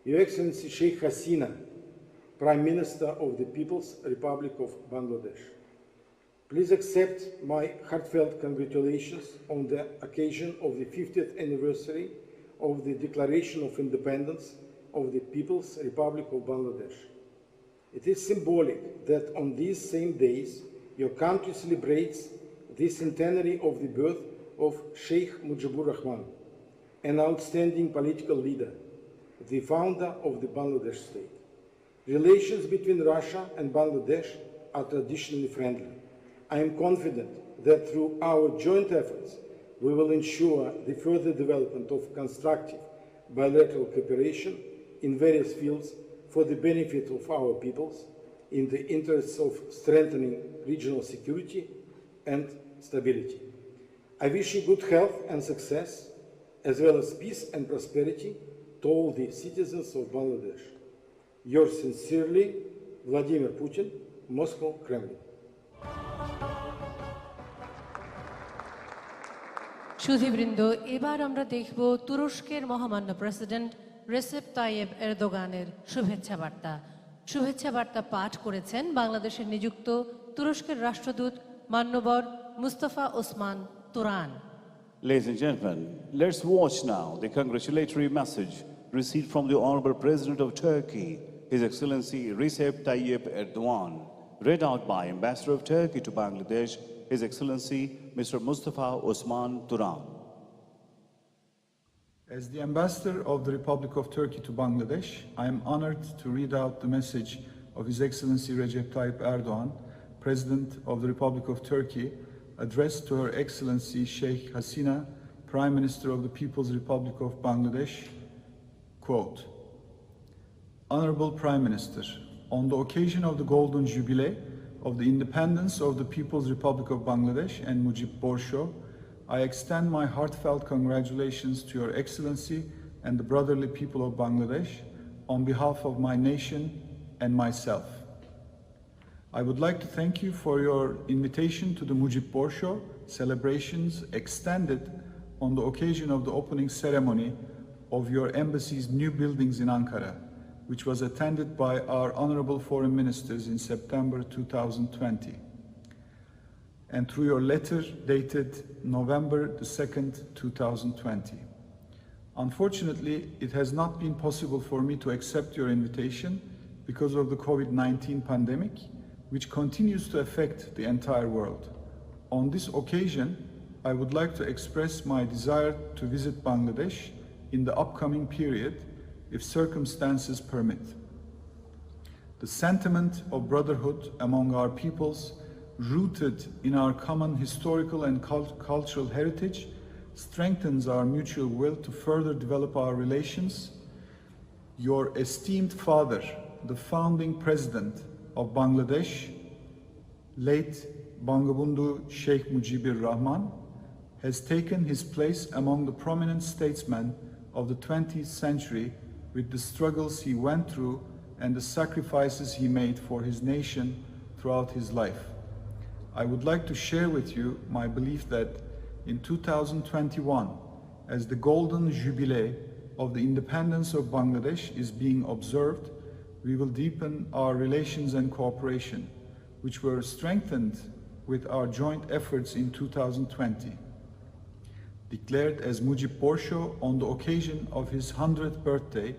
Your Excellency Sheikh Hasina, Prime Minister of the People's Republic of Bangladesh, please accept my heartfelt congratulations on the occasion of the 50th anniversary of the Declaration of Independence of the People's Republic of Bangladesh. It is symbolic that on these same days your country celebrates the centenary of the birth of Sheikh Mujibur Rahman, an outstanding political leader, the founder of the Bangladesh state. Relations between Russia and Bangladesh are traditionally friendly. I am confident that through our joint efforts we will ensure the further development of constructive bilateral cooperation in various fields for the benefit of our peoples, in the interests of strengthening regional security and stability. I wish you good health and success, as well as peace and prosperity to all the citizens of Bangladesh. Yours sincerely, Vladimir Putin, Moscow, Kremlin. সুধীবৃন্দ, এবার আমরা দেখব তুরস্কের মহামান্য president Recep Tayyip এরদোগানের শুভেচ্ছা বার্তা। শুভেচ্ছা বার্তা পাঠ করেছেন বাংলাদেশের নিযুক্ত তুরস্কের রাষ্ট্রদূত মান্যবর Mustafa Osman Turan. Ladies and gentlemen, let's watch now the congratulatory message received from the Honorable President of Turkey, His Excellency Recep Tayyip Erdogan, read out by Ambassador of Turkey to Bangladesh, His Excellency Mr. Mustafa Osman Turan. As the Ambassador of the Republic of Turkey to Bangladesh, I am honored to read out the message of His Excellency Recep Tayyip Erdogan, President of the Republic of Turkey, addressed to Her Excellency Sheikh Hasina, Prime Minister of the People's Republic of Bangladesh. Quote, Honorable Prime Minister, on the occasion of the Golden Jubilee of the independence of the People's Republic of Bangladesh and Mujib Borsho, I extend my heartfelt congratulations to Your Excellency and the brotherly people of Bangladesh on behalf of my nation and myself. I would like to thank you for your invitation to the Mujib Borsho celebrations extended on the occasion of the opening ceremony of your embassy's new buildings in Ankara, which was attended by our honorable foreign ministers in September 2020, and through your letter dated November the 2nd, 2020. Unfortunately, it has not been possible for me to accept your invitation because of the COVID-19 pandemic, which continues to affect the entire world. On this occasion, I would like to express my desire to visit Bangladesh in the upcoming period if circumstances permit. The sentiment of brotherhood among our peoples, rooted in our common historical and cultural heritage, strengthens our mutual will to further develop our relations. Your esteemed father, the founding president of Bangladesh, late Bangabandhu Sheikh Mujibur Rahman, has taken his place among the prominent statesmen of the 20th century with the struggles he went through and the sacrifices he made for his nation throughout his life. I would like to share with you my belief that in 2021, as the Golden Jubilee of the independence of Bangladesh is being observed, we will deepen our relations and cooperation, which were strengthened with our joint efforts in 2020. Declared as Mujib Borsho on the occasion of his 100th birthday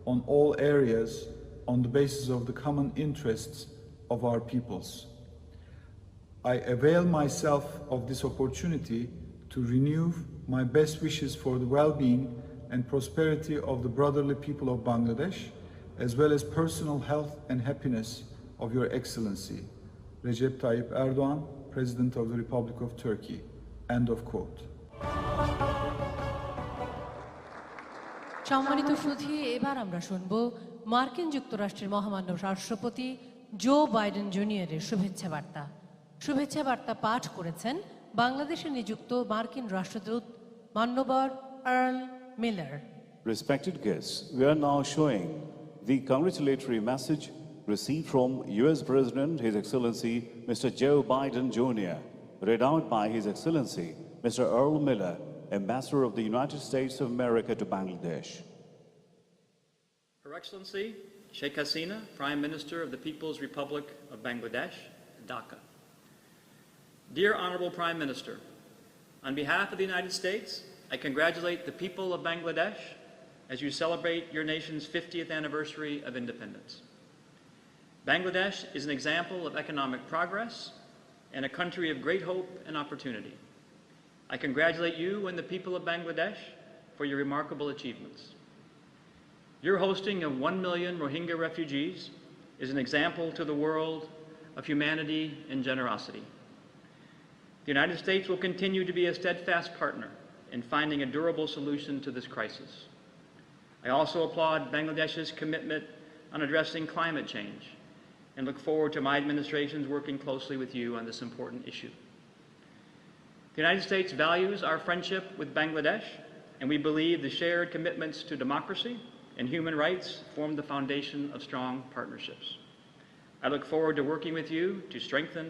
on all areas on the basis of the common interests of our peoples. I avail myself of this opportunity to renew my best wishes for the well-being and prosperity of the brotherly people of Bangladesh, as well as personal health and happiness of Your Excellency, Recep Tayyip Erdogan, President of the Republic of Turkey. End of quote. সম্মানিত সুধী, এবার আমরা শুনব মার্কিন যুক্তরাষ্ট্রের মহামান্য রাষ্ট্রপতি Joe Biden জুনিয়রের শুভেচ্ছা বার্তা। শুভেচ্ছা বার্তা পাঠ করেছেন বাংলাদেশে নিযুক্ত মার্কিন রাষ্ট্রদূত মান্যবর Earl Miller. Respected guests, we are now showing the congratulatory message received from U.S. President His Excellency Mr. Joe Biden Jr., read out by His Excellency Mr. Earl Miller, Ambassador of the United States of America to Bangladesh. Her Excellency Sheikh Hasina, Prime Minister of the People's Republic of Bangladesh, Dhaka. Dear Honorable Prime Minister, on behalf of the United States, I congratulate the people of Bangladesh as you celebrate your nation's 50th anniversary of independence. Bangladesh is an example of economic progress and a country of great hope and opportunity. I congratulate you and the people of Bangladesh for your remarkable achievements. Your hosting of 1 million Rohingya refugees is an example to the world of humanity and generosity. The United States will continue to be a steadfast partner in finding a durable solution to this crisis. I also applaud Bangladesh's commitment on addressing climate change and look forward to my administration's working closely with you on this important issue. The United States values our friendship with Bangladesh, and we believe the shared commitments to democracy and human rights form the foundation of strong partnerships. I look forward to working with you to strengthen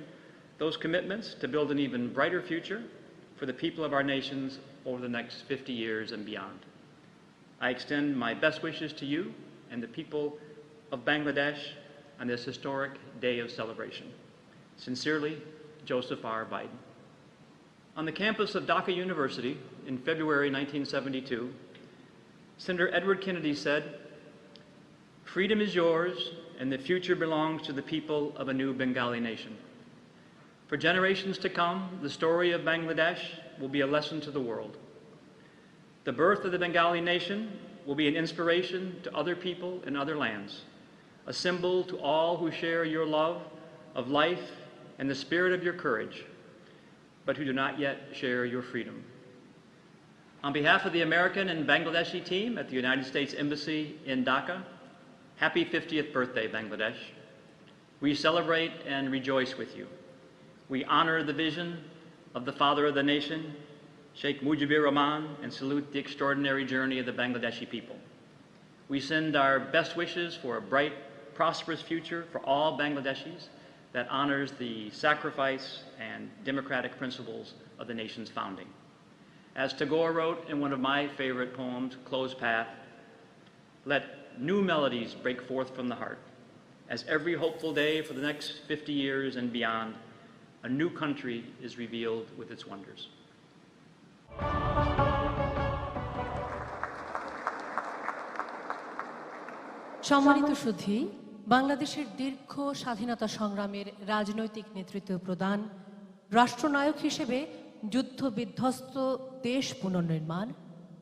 those commitments to build an even brighter future for the people of our nations over the next 50 years and beyond. I extend my best wishes to you and the people of Bangladesh on this historic day of celebration. Sincerely, Joseph R. Biden. On the campus of Dhaka University in February 1972, Senator Edward Kennedy said, "Freedom is yours and the future belongs to the people of a new Bengali nation. For generations to come, the story of Bangladesh will be a lesson to the world. The birth of the Bengali nation will be an inspiration to other people in other lands, a symbol to all who share your love of life and the spirit of your courage, but who do not yet share your freedom." On behalf of the American and Bangladeshi team at the United States Embassy in Dhaka, happy 50th birthday, Bangladesh. We celebrate and rejoice with you. We honor the vision of the father of the nation, Sheikh Mujibur Rahman, and salute the extraordinary journey of the Bangladeshi people. We send our best wishes for a bright, prosperous future for all Bangladeshis that honors the sacrifice and democratic principles of the nation's founding. As Tagore wrote in one of my favorite poems, Closed Path, let new melodies break forth from the heart. As every hopeful day for the next 50 years and beyond, a new country is revealed with its wonders. সম্মানিত সুধী, বাংলাদেশের দীর্ঘ স্বাধীনতা সংগ্রামের রাজনৈতিক নেতৃত্ব প্রদান, রাষ্ট্রনায়ক হিসেবে যুদ্ধ বিধ্বস্ত দেশ পুনর্নির্মাণ,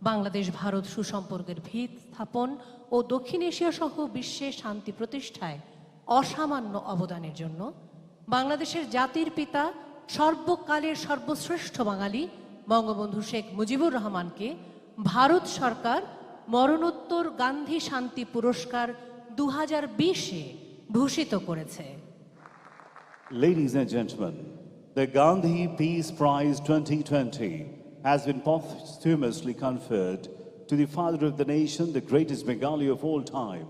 বাংলাদেশ ভারত সুসম্পর্কের ভিত স্থাপন ও দক্ষিণ এশিয়া সহ বিশ্বে শান্তি প্রতিষ্ঠায় অসামান্য অবদানের জন্য বাংলাদেশের জাতির পিতা, সর্বকালের সর্বশ্রেষ্ঠ বাঙালি বঙ্গবন্ধু শেখ মুজিবুর রহমানকে ভারত সরকার মরণোত্তর গান্ধী শান্তি পুরস্কার 2020-এ ভূষিত করেছে। Ladies and gentlemen, the Gandhi Peace Prize 2020 has been posthumously conferred to the father of the nation, the greatest Bengali of all time,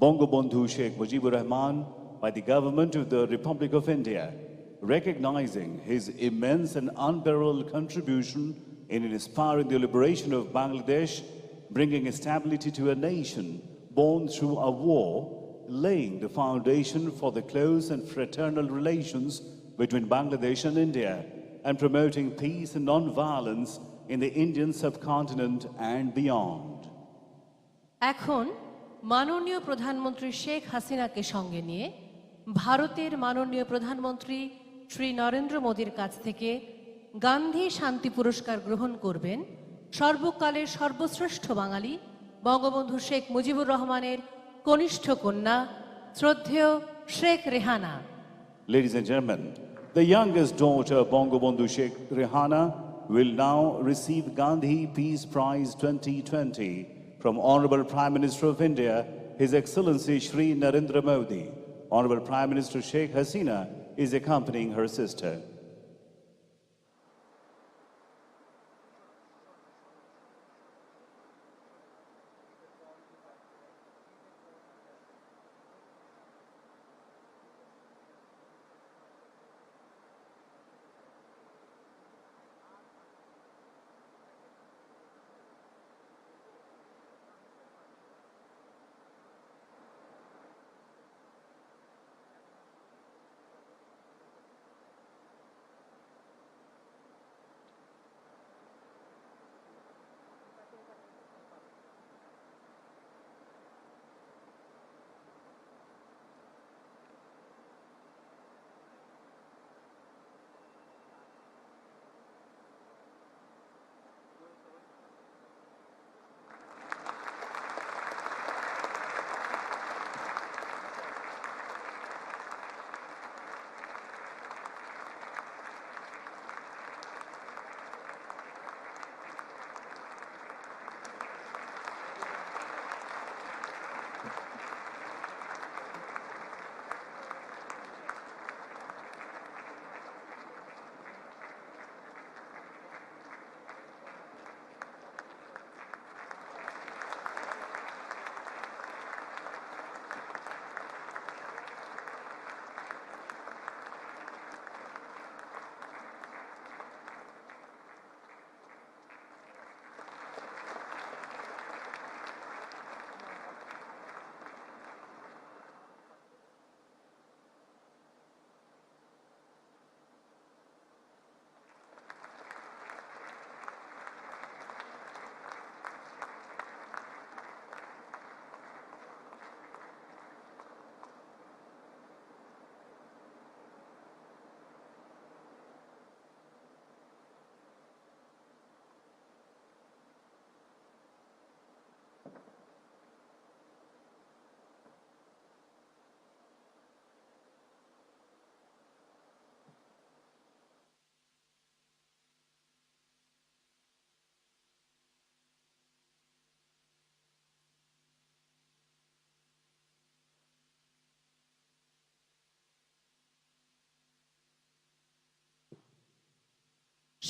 Bangabandhu Sheikh Mujibur Rahman, by the government of the Republic of India, recognizing his immense and unparalleled contribution in inspiring the liberation of Bangladesh, bringing stability to a nation born through a war, laying the foundation for the close and fraternal relations between Bangladesh and India, and promoting peace and non-violence in the Indian subcontinent and beyond. এখন মাননীয় প্রধানমন্ত্রী শেখ হাসিনাকে সঙ্গে নিয়ে ভারতের মাননীয় প্রধানমন্ত্রী শ্রী নরেন্দ্র মোদীর কাছ থেকে গান্ধী শান্তি পুরস্কার গ্রহণ করবেন সর্বকালের সর্বশ্রেষ্ঠ বাঙালি বঙ্গবন্ধু শেখ মুজিবুর রহমানের কনিষ্ঠ কন্যা শ্রদ্ধেয় Sheikh Rehana. Ladies and gentlemen, the youngest daughter of Bangabandhu Sheikh Rehana will now receive Gandhi Peace Prize 2020 from Honorable Prime Minister of India, His Excellency Shri Narendra Modi. Honorable Prime Minister Sheikh Hasina is accompanying her sister.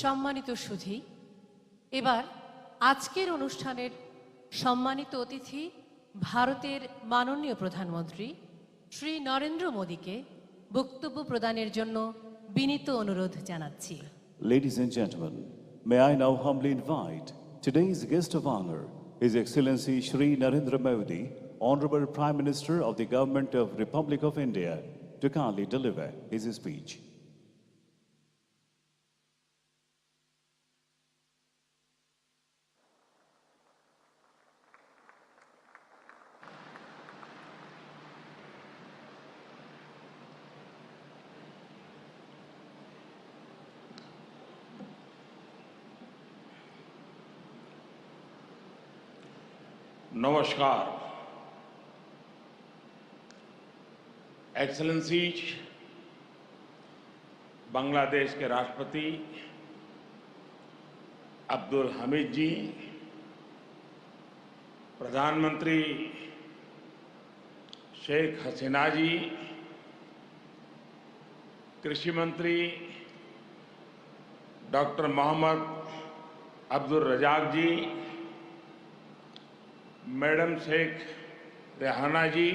সম্মানিত সুধী, এবার আজকের অনুষ্ঠানের সম্মানিত অতিথি ভারতের মাননীয় প্রধানমন্ত্রী শ্রী নরেন্দ্র মোদীকে বক্তব্য প্রদানের জন্য বিনীত অনুরোধ জানাচ্ছি। Ladies and gentlemen, may I now humbly invite today's guest of honor, His Excellency Shri Narendra Modi, Honorable Prime Minister of the Government of Republic of India, to kindly deliver his speech. नमस्कार। Excellencies, Bangladesh के राष्ट्रपति अब्दुल हमीद जी, प्रधानमंत्री शेख हसीना जी, कृषि मंत्री doctor Mohammad Abdul Razzaq जी, madam Sheikh Rehana जी,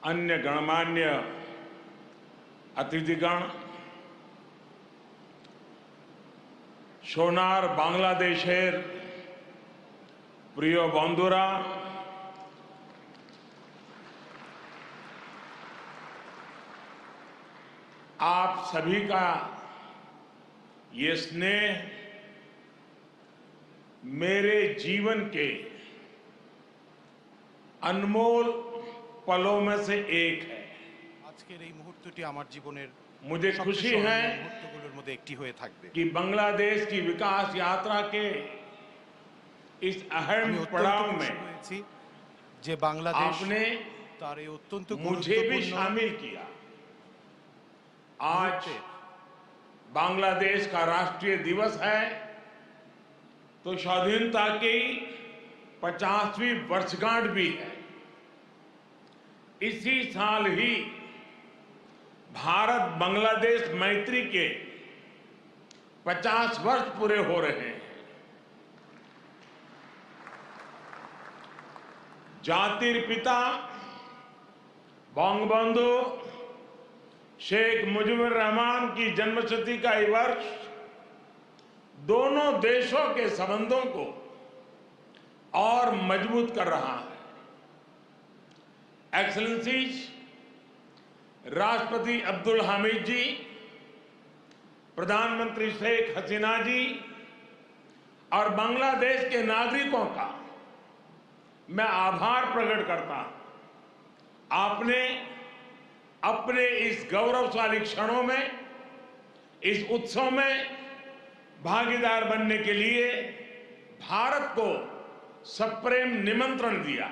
अन्य गणमान्य अतिथिगण, सोनार बांग्लादेशेर प्रिय बंधुरा, आप सभी का ये स्नेह मेरे जीवन के अनमोल पलों में से एक है। আজকের এই মুহূর্তটি আমার জীবনের मुझे खुशी है মুহূর্তগুলোর মধ্যে একটি হয়ে থাকবে कि बांग्लादेश की विकास यात्रा के इस अहम पड़ाव में যে বাংলাদেশ आपने তার এই অত্যন্ত मुझे भी शामिल किया। आज बांग्लादेश का राष्ट्रीय दिवस है, तो स्वाधीनता की 50वीं वर्षगांठ भी है। इसी साल ही भारत बांग्लादेश मैत्री के 50 वर्ष पूरे हो रहे हैं। जातिर पिता बंगबंधु शेख मुजीबुर रहमान की जन्मशती का ये वर्ष दोनों देशों के संबंधों को और मजबूत कर रहा है। एक्सेलेंसीज, राष्ट्रपति अब्दुल हामिद जी, प्रधानमंत्री शेख हसीना जी और बांग्लादेश के नागरिकों का मैं आभार प्रकट करता हूं। आपने अपने इस गौरवशाली क्षणों में, इस उत्सव में भागीदार बनने के लिए भारत को सप्रेम निमंत्रण दिया।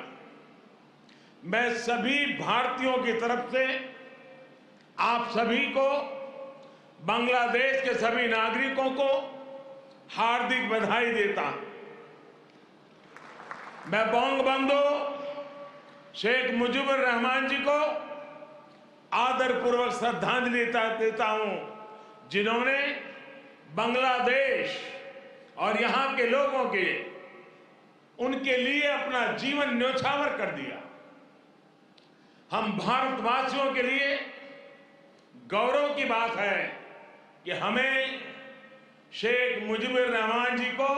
मैं सभी भारतीयों की तरफ से आप सभी को, बांग्लादेश के सभी नागरिकों को हार्दिक बधाई देता हूं। मैं बंगबंधु शेख मुजीबुर रहमान जी को आदरपूर्वक श्रद्धांजलि देता हूं, जिन्होंने बांग्लादेश और यहां के लोगों के उनके लिए अपना जीवन न्योछावर कर दिया। हम भारतवासियों के लिए गौरव की बात है कि हमें शेख मुजीबुर रहमान जी को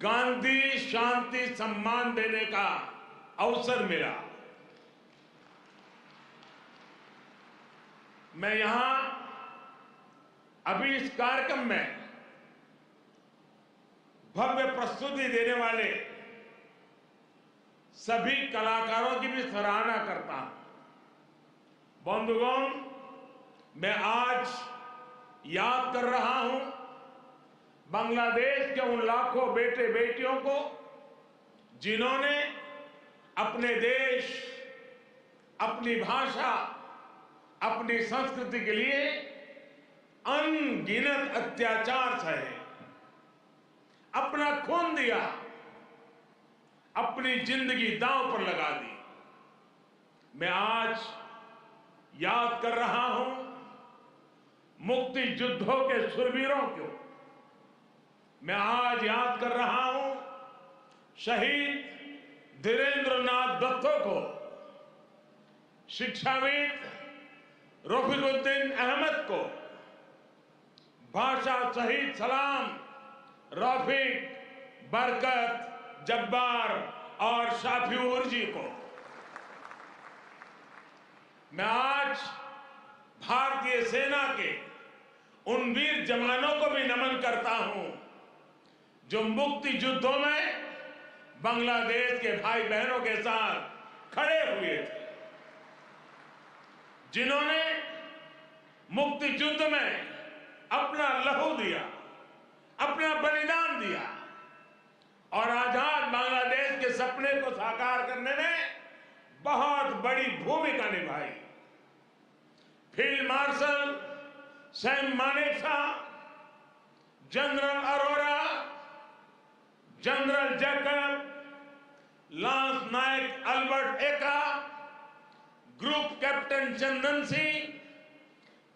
गांधी शांति सम्मान देने का अवसर मिला। मैं यहां अभी इस कार्यक्रम में भव्य प्रस्तुति देने वाले सभी कलाकारों की भी सराहना करता हूं। बंधुगण, मैं आज याद कर रहा हूं बांग्लादेश के उन लाखों बेटे बेटियों को जिन्होंने अपने देश, अपनी भाषा, अपनी संस्कृति के लिए अनगिनत अत्याचार सहे, अपना खून दिया, अपनी जिंदगी दांव पर लगा दी। मैं आज याद कर रहा हूं मुक्ति युद्धों के शूरवीरों को मैं आज याद कर रहा हूं। शहीद धीरेन्द्र नाथ दत्तो को, शिक्षाविद रफीकुद्दीन अहमद को, भाषा शहीद सलाम, रफीक, बरकत, जब्बार और शाफिऊर जी को मैं आज भारतीय सेना के उन वीर जवानों को भी नमन करता हूं जो मुक्ति युद्धों में बांग्लादेश के भाई बहनों के साथ खड़े हुए थे, जिन्होंने मुक्ति युद्ध में अपना लहू दिया, अपना बलिदान दिया और आजाद बांग्लादेश के सपने को साकार करने में बहुत बड़ी भूमिका निभाई। Field marshal Sam Manekshaw, general Arora, general Jacob, lance naik Albert Ekka, group captain Chandan Singh,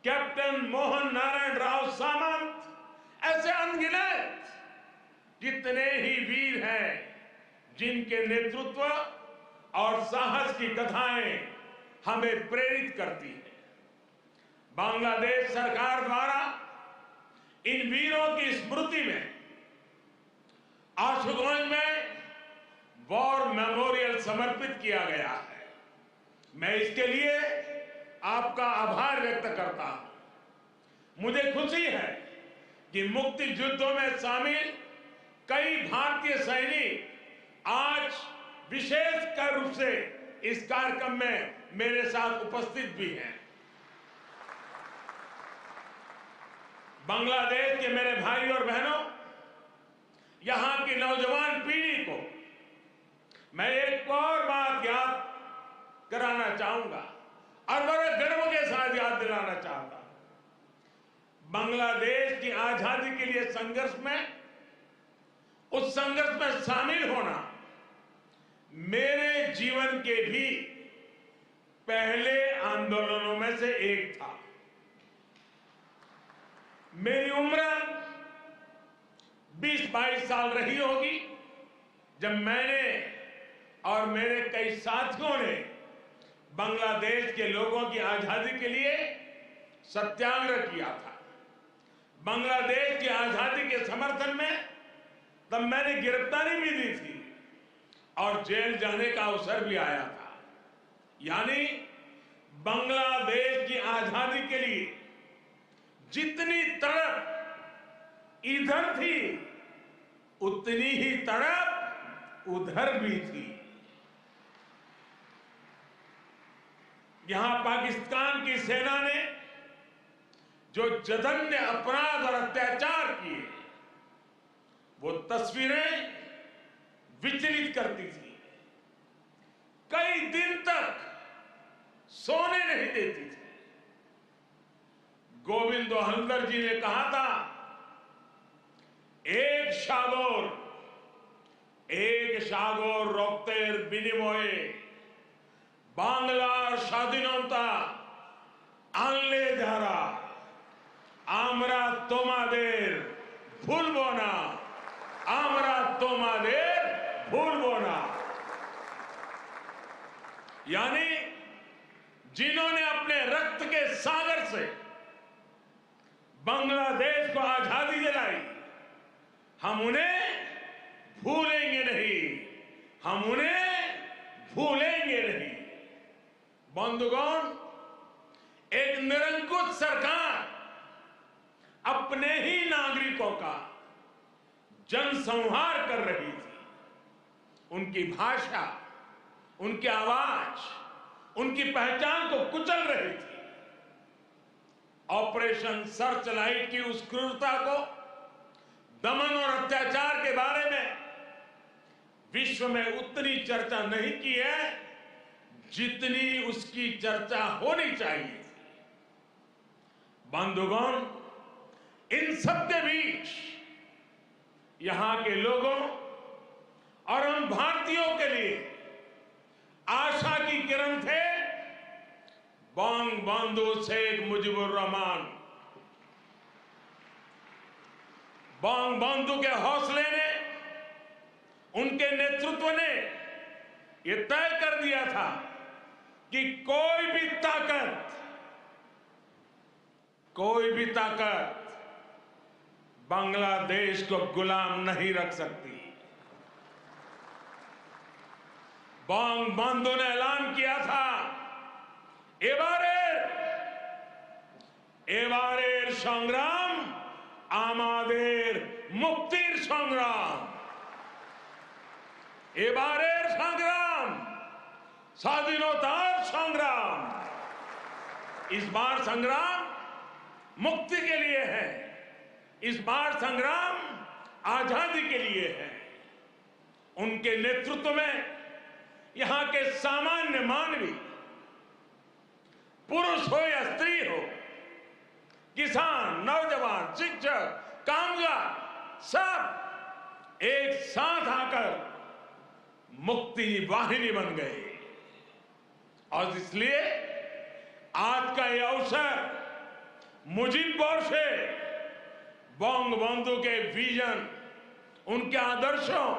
captain Mohan Narayan Rao Samant, ऐसे अनगिनत जितने ही वीर हैं जिनके नेतृत्व और साहस की कथाएं हमें प्रेरित करती हैं। बांग्लादेश सरकार द्वारा इन वीरों की स्मृति में आशुगंज में वॉर मेमोरियल समर्पित किया गया है। मैं इसके लिए आपका आभार व्यक्त करता हूं। मुझे खुशी है कि मुक्ति युद्धों में शामिल कई भारतीय सैनिक आज विशेष रूप से इस कार्यक्रम में मेरे साथ उपस्थित भी हैं। बांग्लादेश के मेरे भाई और बहनों, यहां की नौजवान पीढ़ी को मैं एक और बात याद कराना चाहूंगा और बड़े गर्व के साथ याद दिलाना चाहता हूं। बांग्लादेश की आजादी के लिए संघर्ष में, उस संघर्ष में शामिल होना मेरे जीवन के भी पहले आंदोलनों में से एक था। मेरी उम्र 20-22 साल रही होगी जब मैंने और मेरे कई साथियों ने बांग्लादेश के लोगों की आजादी के लिए सत्याग्रह किया था। बांग्लादेश की आजादी के समर्थन में तब मैंने गिरफ्तारी भी दी थी और जेल जाने का अवसर भी आया था। यानी बांग्लादेश की आजादी के लिए जितनी तड़प इधर थी उतनी ही तड़प उधर भी थी। यहां पाकिस्तान की सेना ने जो जघन्य अपराध और अत्याचार किए वो तस्वीरें विचलित करती थी। कई दिन तक सोने नहीं देती थी। गोविंद हल्दर जी ने कहा था, एक সাগর রক্তের বিনিময়ে বাংলার স্বাধীনতা আনলে যারা, আমরা তোমাদের ভুলবো না, আমরা তোমাদের भूलबो ना। यानी जिन्होंने अपने रक्त के सागर से बांग्लादेश को आजादी दिलाई, हम उन्हें भूलेंगे नहीं, हम उन्हें भूलेंगे नहीं। बंधुगण, एक निरंकुश सरकार अपने ही नागरिकों का जनसंहार कर रही थी। उनकी भाषा, उनकी आवाज, उनकी पहचान को कुचल रही थी। ऑपरेशन सर्चलाइट की उस क्रूरता को, दमन और अत्याचार के बारे में विश्व में उतनी चर्चा नहीं की है जितनी उसकी चर्चा होनी चाहिए थी। बंधुगण, इन सबके बीच यहां के लोगों और हम भारतीयों के लिए आशा की किरण थे बंगबंधु शेख मुजीबुर रहमान। बंधु के हौसले ने, उनके नेतृत्व ने यह तय कर दिया था कि कोई भी ताकत बांग्लादेश को गुलाम नहीं रख सकती। बंधु ने ऐलान किया था, एबारेर संग्राम आमादेर मुक्तिर संग्राम। एबारेर संग्राम स्वाधीनतार संग्राम। इस बार संग्राम मुक्ति के लिए है, इस बार संग्राम आजादी के लिए है। उनके नेतृत्व में यहां के सामान्य मानवी, पुरुष हो या स्त्री हो, किसान, नौजवान, शिक्षक, कामगार, सब एक साथ आकर मुक्ति वाहिनी बन गए। और इसलिए आज का यह अवसर मुजीब से बंधु के विजन, उनके आदर्शों,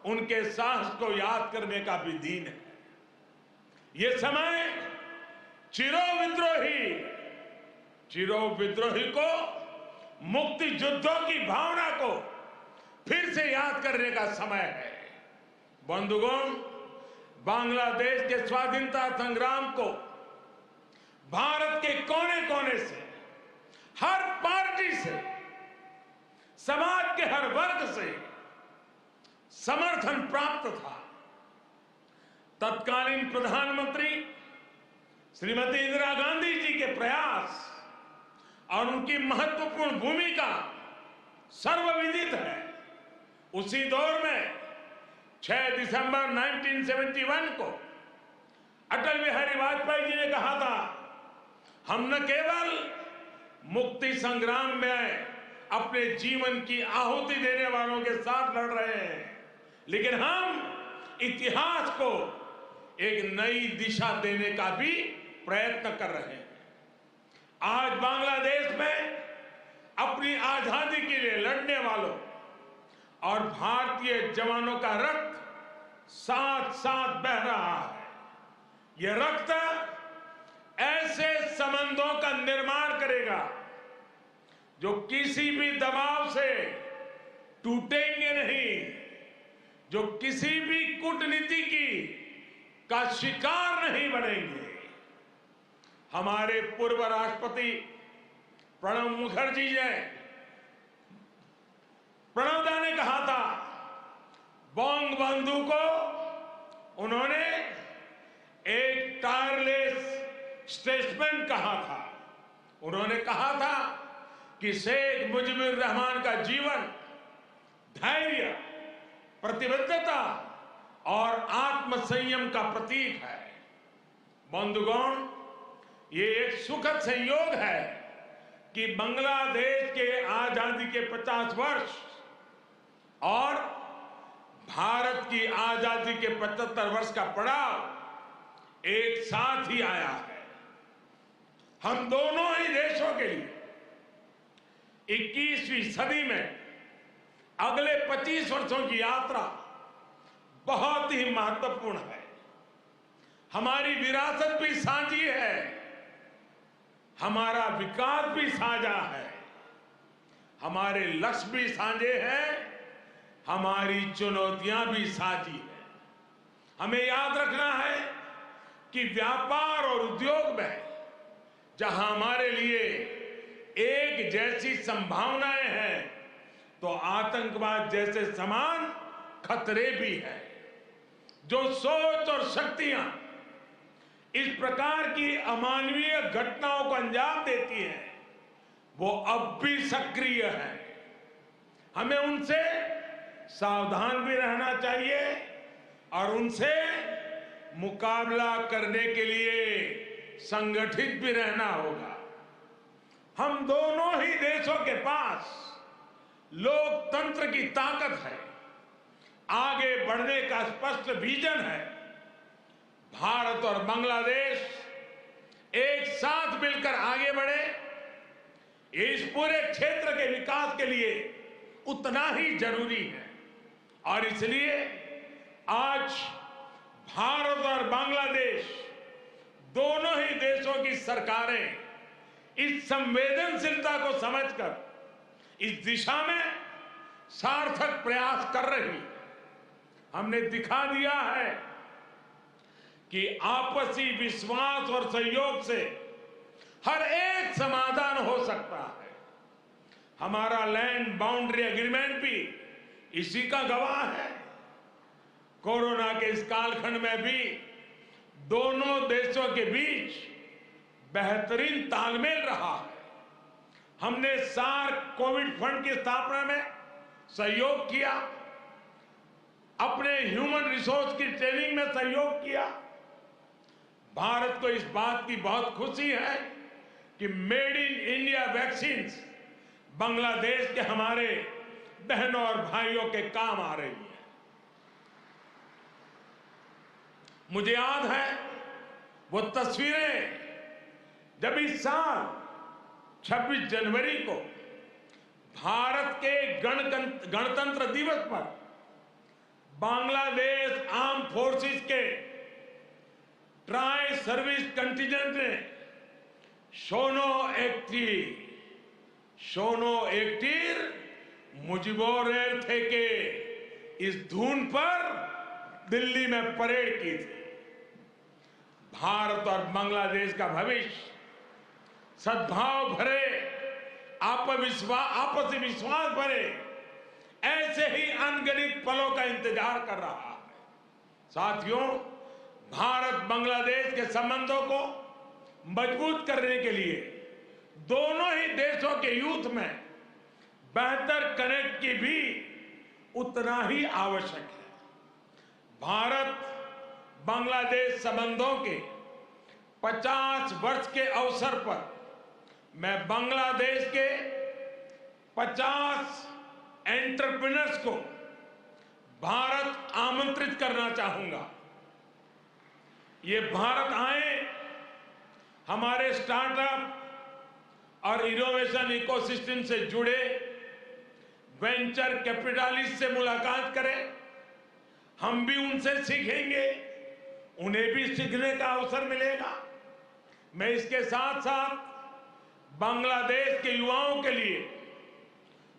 उनके साहस को याद करने का भी दिन है। ये समय चिरो विद्रोही को, मुक्ति युद्धों की भावना को फिर से याद करने का समय है। बंधुगण, बांग्लादेश के स्वाधीनता संग्राम को भारत के कोने कोने से, हर पार्टी से, समाज के हर वर्ग से समर्थन प्राप्त था। तत्कालीन प्रधानमंत्री श्रीमती इंदिरा गांधी जी के प्रयास और उनकी महत्वपूर्ण भूमिका सर्वविदित है। उसी दौर में 6 दिसंबर 1971 को अटल बिहारी वाजपेयी जी ने कहा था, हम न केवल मुक्ति संग्राम में अपने जीवन की आहुति देने वालों के साथ लड़ रहे हैं, लेकिन हम इतिहास को एक नई दिशा देने का भी प्रयत्न कर रहे हैं। आज बांग्लादेश में अपनी आजादी के लिए लड़ने वालों और भारतीय जवानों का रक्त साथ साथ बह रहा है। यह रक्त ऐसे संबंधों का निर्माण करेगा जो किसी भी दबाव से टूटेंगे नहीं, जो किसी भी कूटनीति का शिकार नहीं बनेंगे। हमारे पूर्व राष्ट्रपति प्रणब मुखर्जी ने, प्रणबदा ने कहा था, बंधु को उन्होंने एक टायरलेस स्टेट्समैन कहा था। उन्होंने कहा था कि शेख मुजीबुर रहमान का जीवन धैर्य, प्रतिबद्धता और आत्मसंयम का प्रतीक है। बंधुगण, ये एक सुखद संयोग है कि बांग्लादेश के आजादी के 50 वर्ष और भारत की आजादी के 75 वर्ष का पड़ाव एक साथ ही आया है। हम दोनों ही देशों के लिए 21वीं सदी में अगले 25 वर्षों की यात्रा बहुत ही महत्वपूर्ण है। हमारी विरासत भी साझी है, हमारा विकास भी साझा है, हमारे लक्ष्य भी साझे हैं, हमारी चुनौतियां भी साझी है। हमें याद रखना है कि व्यापार और उद्योग में जहां हमारे लिए एक जैसी संभावनाएं हैं, तो आतंकवाद जैसे समान खतरे भी हैं। जो सोच और शक्तियां इस प्रकार की अमानवीय घटनाओं को अंजाम देती हैं, वो अब भी सक्रिय है। हमें उनसे सावधान भी रहना चाहिए और उनसे मुकाबला करने के लिए संगठित भी रहना होगा। हम दोनों ही देशों के पास लोकतंत्र की ताकत है, आगे बढ़ने का स्पष्ट विजन है। भारत और बांग्लादेश एक साथ मिलकर आगे बढ़े, इस पूरे क्षेत्र के विकास के लिए उतना ही जरूरी है। और इसलिए आज भारत और बांग्लादेश दोनों ही देशों की सरकारें इस संवेदनशीलता को समझकर इस दिशा में सार्थक प्रयास कर रही है। हमने दिखा दिया है कि आपसी विश्वास और सहयोग से हर एक समाधान हो सकता है। हमारा लैंड बाउंड्री एग्रीमेंट भी इसी का गवाह है। कोरोना के इस कालखंड में भी दोनों देशों के बीच बेहतरीन तालमेल रहा है। हमने सार्क कोविड फंड की स्थापना में सहयोग किया, अपने ह्यूमन रिसोर्स की ट्रेनिंग में सहयोग किया। भारत को इस बात की बहुत खुशी है कि made in India vaccine Bangladesh के हमारे बहनों और भाइयों के काम आ रही है। मुझे याद है वो तस्वीरें जब इस साल 26 जनवरी को भारत के गणतंत्र दिवस पर बांग्लादेश आर्म फोर्सेस के ट्राई सर्विस कंटिजेंट ने शोनो एकटीर मुजिबोरेर थे के इस धुन पर दिल्ली में परेड की थी। भारत और बांग्लादेश का भविष्य सद्भाव भरे, आपसी विश्वास भरे ऐसे ही अनगिनत पलों का इंतजार कर रहा है। साथियों, भारत बांग्लादेश के संबंधों को मजबूत करने के लिए दोनों ही देशों के यूथ में बेहतर कनेक्ट की भी उतना ही आवश्यक है। भारत बांग्लादेश संबंधों के 50 वर्ष के अवसर पर मैं बांग्लादेश के 50 एंटरप्रेन्योर्स को भारत आमंत्रित करना चाहूंगा। ये भारत आए, हमारे स्टार्टअप और इनोवेशन इकोसिस्टम से जुड़े वेंचर कैपिटलिस्ट से मुलाकात करें। हम भी उनसे सीखेंगे, उन्हें भी सीखने का अवसर मिलेगा। मैं इसके साथ साथ बांग्लादेश के युवाओं के लिए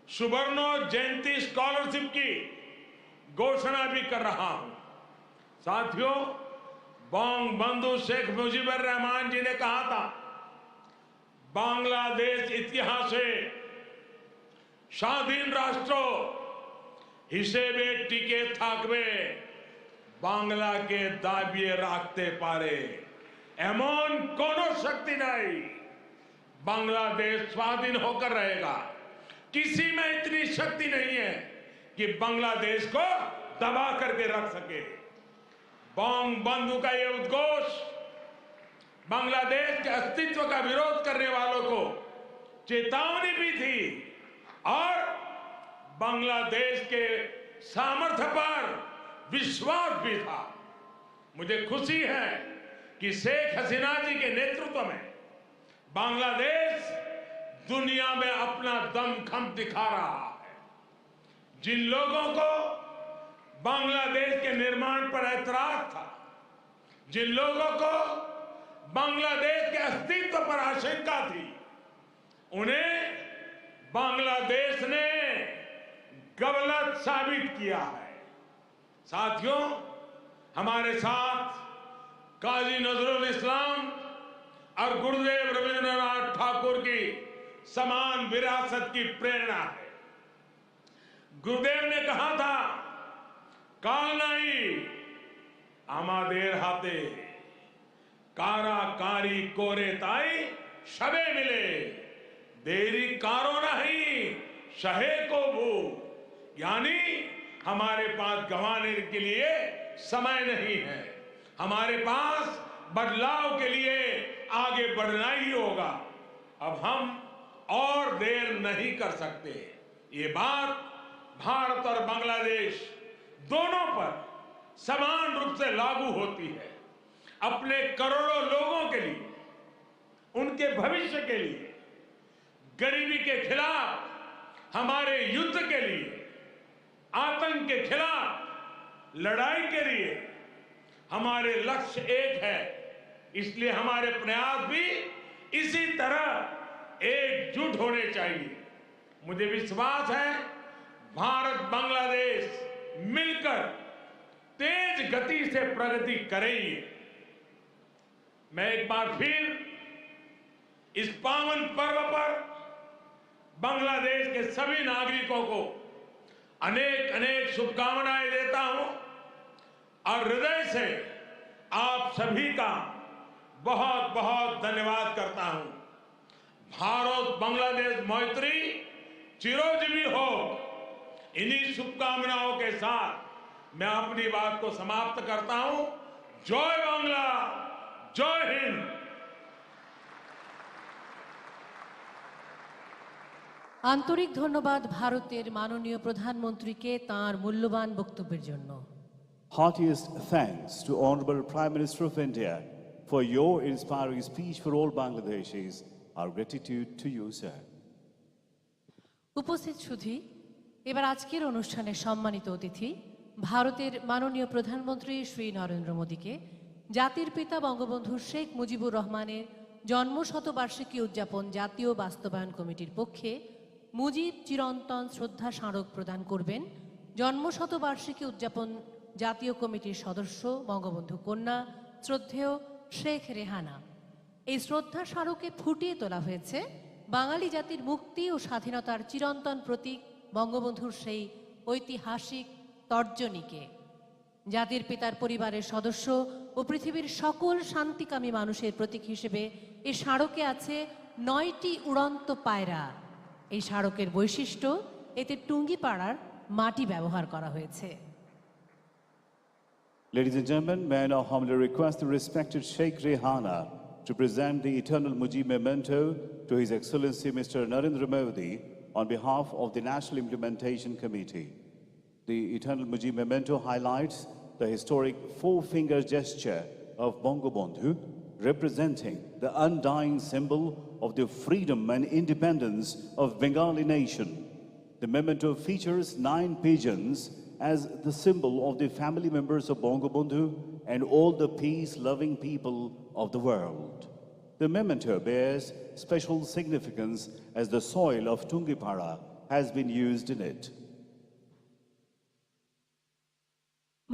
सुवर्णो जयंती स्कॉलरशिप की घोषणा भी कर रहा हूं। साथियों, बंधु शेख मुजीबुर रहमान जी ने कहा था, बांग्लादेश इतिहासे स्वाधीन राष्ट्र हिसेबे टिके थाकबे, बांग्ला के दाबिए राखते पारे एमन कोनो शक्ति नहीं। बांग्लादेश स्वाधीन होकर रहेगा। किसी में इतनी शक्ति नहीं है कि बांग्लादेश को दबा करके रख सके। बंधु का ये उद्घोष बांग्लादेश के अस्तित्व का विरोध करने वालों को चेतावनी भी थी और बांग्लादेश के सामर्थ्य पर विश्वास भी था। मुझे खुशी है कि शेख हसीना जी के नेतृत्व में बांग्लादेश दुनिया में अपना दमखम दिखा रहा है। जिन लोगों को बांग्लादेश के निर्माण पर ऐतराज था, जिन लोगों को बांग्लादेश के अस्तित्व पर आशंका थी, उन्हें बांग्लादेश ने गलत साबित किया है। साथियों, हमारे साथ काजी नजरुल इस्लाम और गुरुदेव रविंद्रनाथ ठाकुर की समान विरासत की प्रेरणा है। गुरुदेव ने कहा था, काल नहीं आमादेर हाथे काराकारी कोरे ताई शबे मिले, देरी कारो नहीं शहे को भू। यानी हमारे पास गंवाने के लिए समय नहीं है, हमारे पास बदलाव के लिए आगे बढ़ना ही होगा। अब हम और देर नहीं कर सकते। ये बात भारत और बांग्लादेश दोनों पर समान रूप से लागू होती है। अपने करोड़ों लोगों के लिए, उनके भविष्य के लिए, गरीबी के खिलाफ हमारे युद्ध के लिए, आतंक के खिलाफ लड़ाई के लिए हमारे लक्ष्य एक है। इसलिए हमारे प्रयास भी इसी तरह एकजुट होने चाहिए। मुझे विश्वास है भारत बांग्लादेश मिलकर तेज गति से प्रगति करेंगे। मैं एक बार फिर इस पावन पर्व पर बांग्लादेश के सभी नागरिकों को अनेक अनेक शुभकामनाएं देता हूं और हृदय से आप सभी का बहुत बहुत धन्यवाद करता हूं। भारत बांग्लादेश मैत्री चिरोजीवी हो। इन्हीं शुभकामनाओं के साथ मैं अपनी बात को समाप्त करता हूं। जय बांग्ला, जय हिंद। আন্তরিক ধন্যবাদ ভারতের মাননীয় প্রধানমন্ত্রীকে তাঁর মূল্যবান বক্তব্যের জন্য। Heartiest thanks to Honorable Prime Minister of India for your inspiring speech for all Bangladeshis. Our gratitude to you, sir. উপস্থিত সুধী, এবার আজকের অনুষ্ঠানের সম্মানিত অতিথি ভারতের মাননীয় প্রধানমন্ত্রী শ্রী নরেন্দ্র মোদীকে জাতির পিতা বঙ্গবন্ধু শেখ মুজিবুর রহমানের জন্মশতবার্ষিকী উদযাপন জাতীয় বাস্তবায়ন কমিটির পক্ষে মুজিব চিরন্তন শ্রদ্ধা স্মারক প্রদান করবেন জন্মশতবার্ষিকী উদযাপন জাতীয় কমিটির সদস্য বঙ্গবন্ধু কন্যা শ্রদ্ধেয় শেখ রেহানা। এই শ্রদ্ধা স্মারকে ফুটিয়ে তোলা হয়েছে বাঙালি জাতির মুক্তি ও স্বাধীনতার চিরন্তন প্রতীক বঙ্গবন্ধুর সেই ঐতিহাসিক তর্জনীকে। জাতির পিতার পরিবারের সদস্য ও পৃথিবীর সকল শান্তিকামী মানুষের প্রতীক হিসেবে এই স্মারকে আছে 9টি উড়ন্ত পায়রা। এই স্মারকের বৈশিষ্ট্য, এতে টুঙ্গিপাড়ার মাটি ব্যবহার করা হয়েছে। Ladies and gentlemen, may I now humbly request the respected Sheikh Rehana to present the Eternal Mujib Memento to His Excellency Mr. Narendra Modi on behalf of the National Implementation Committee. The Eternal Mujib Memento highlights the historic four-finger gesture of Bangabandhu, representing the undying symbol of the freedom and independence of Bengali nation. The memento features 9 pigeons as the symbol of the family members of Bangabandhu and all the peace-loving people of the world. The memento bears special significance as the soil of Tungipara has been used in it.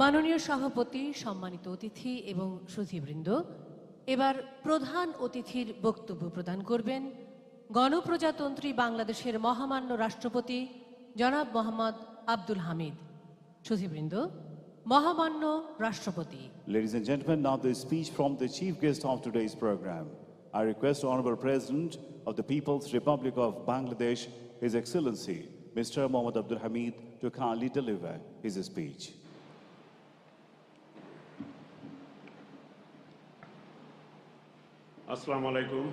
মাননীয় সভাপতি, সম্মানিত অতিথি এবং সুধীবৃন্দ, এবার প্রধান অতিথির বক্তব্য প্রদান করবেন গণপ্রজাতন্ত্রী বাংলাদেশের মহামান্য রাষ্ট্রপতি জনাব মোহাম্মদ আব্দুল হামিদ। সুধীবৃন্দ, মহামান্য রাষ্ট্রপতি। Ladies and gentlemen, now the speech from the chief guest of today's program. I request Honorable President of the People's Republic of Bangladesh, His Excellency Mr. Mohammad Abdul Hamid, to kindly deliver his speech. আসসালামু আলাইকুম।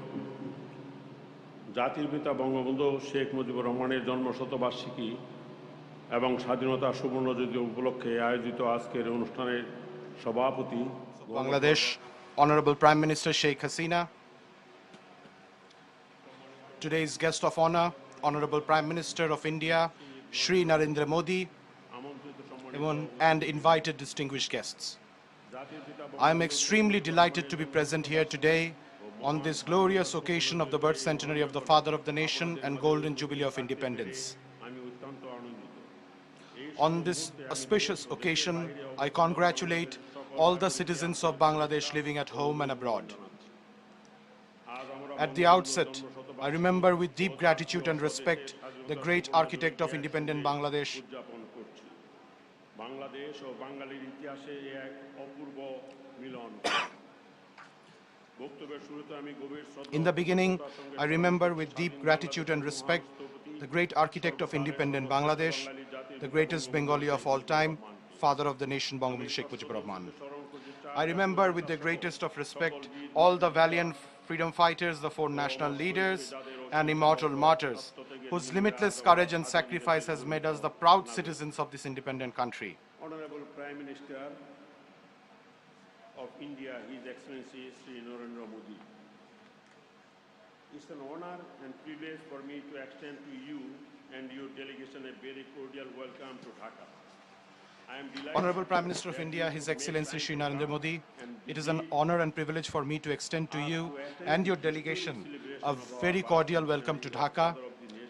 জাতির পিতা বঙ্গবন্ধু শেখ মুজিবুর রহমানের জন্মশতবার্ষিকী এবং স্বাধীনতা সুবর্ণজয়ন্তী উপলক্ষে আয়োজিত আজকের অনুষ্ঠানের সভাপতি Bangladesh Honorable Prime Minister Sheikh Hasina, today's guest of honor, Honorable Prime Minister of India, Shri Narendra Modi, and invited distinguished guests. I am extremely delighted to be present here today on this glorious occasion of the birth centenary of the Father of the Nation and Golden Jubilee of Independence. On this auspicious occasion, I congratulate all the citizens of Bangladesh living at home and abroad. At the outset, I remember with deep gratitude and respect the great architect of independent Bangladesh. In the beginning, I remember with deep gratitude and respect the great architect of independent Bangladesh, the greatest Bengali of all time, Father of the Nation, Bangabandhu Sheikh Mujibur Rahman. I remember with the greatest of respect all the valiant freedom fighters, the 4 national leaders and immortal martyrs, whose limitless courage and sacrifice has made us the proud citizens of this independent country. Honorable Prime Minister of India, His Excellency Shri Narendra Modi. It's an honor and privilege for me to extend to you and your delegation a very cordial welcome to Dhaka. I am delighted. Honorable Prime Minister of India, His Excellency Shri Narendra Modi, it is an honor and privilege for me to extend to you and your delegation a very cordial welcome to Dhaka.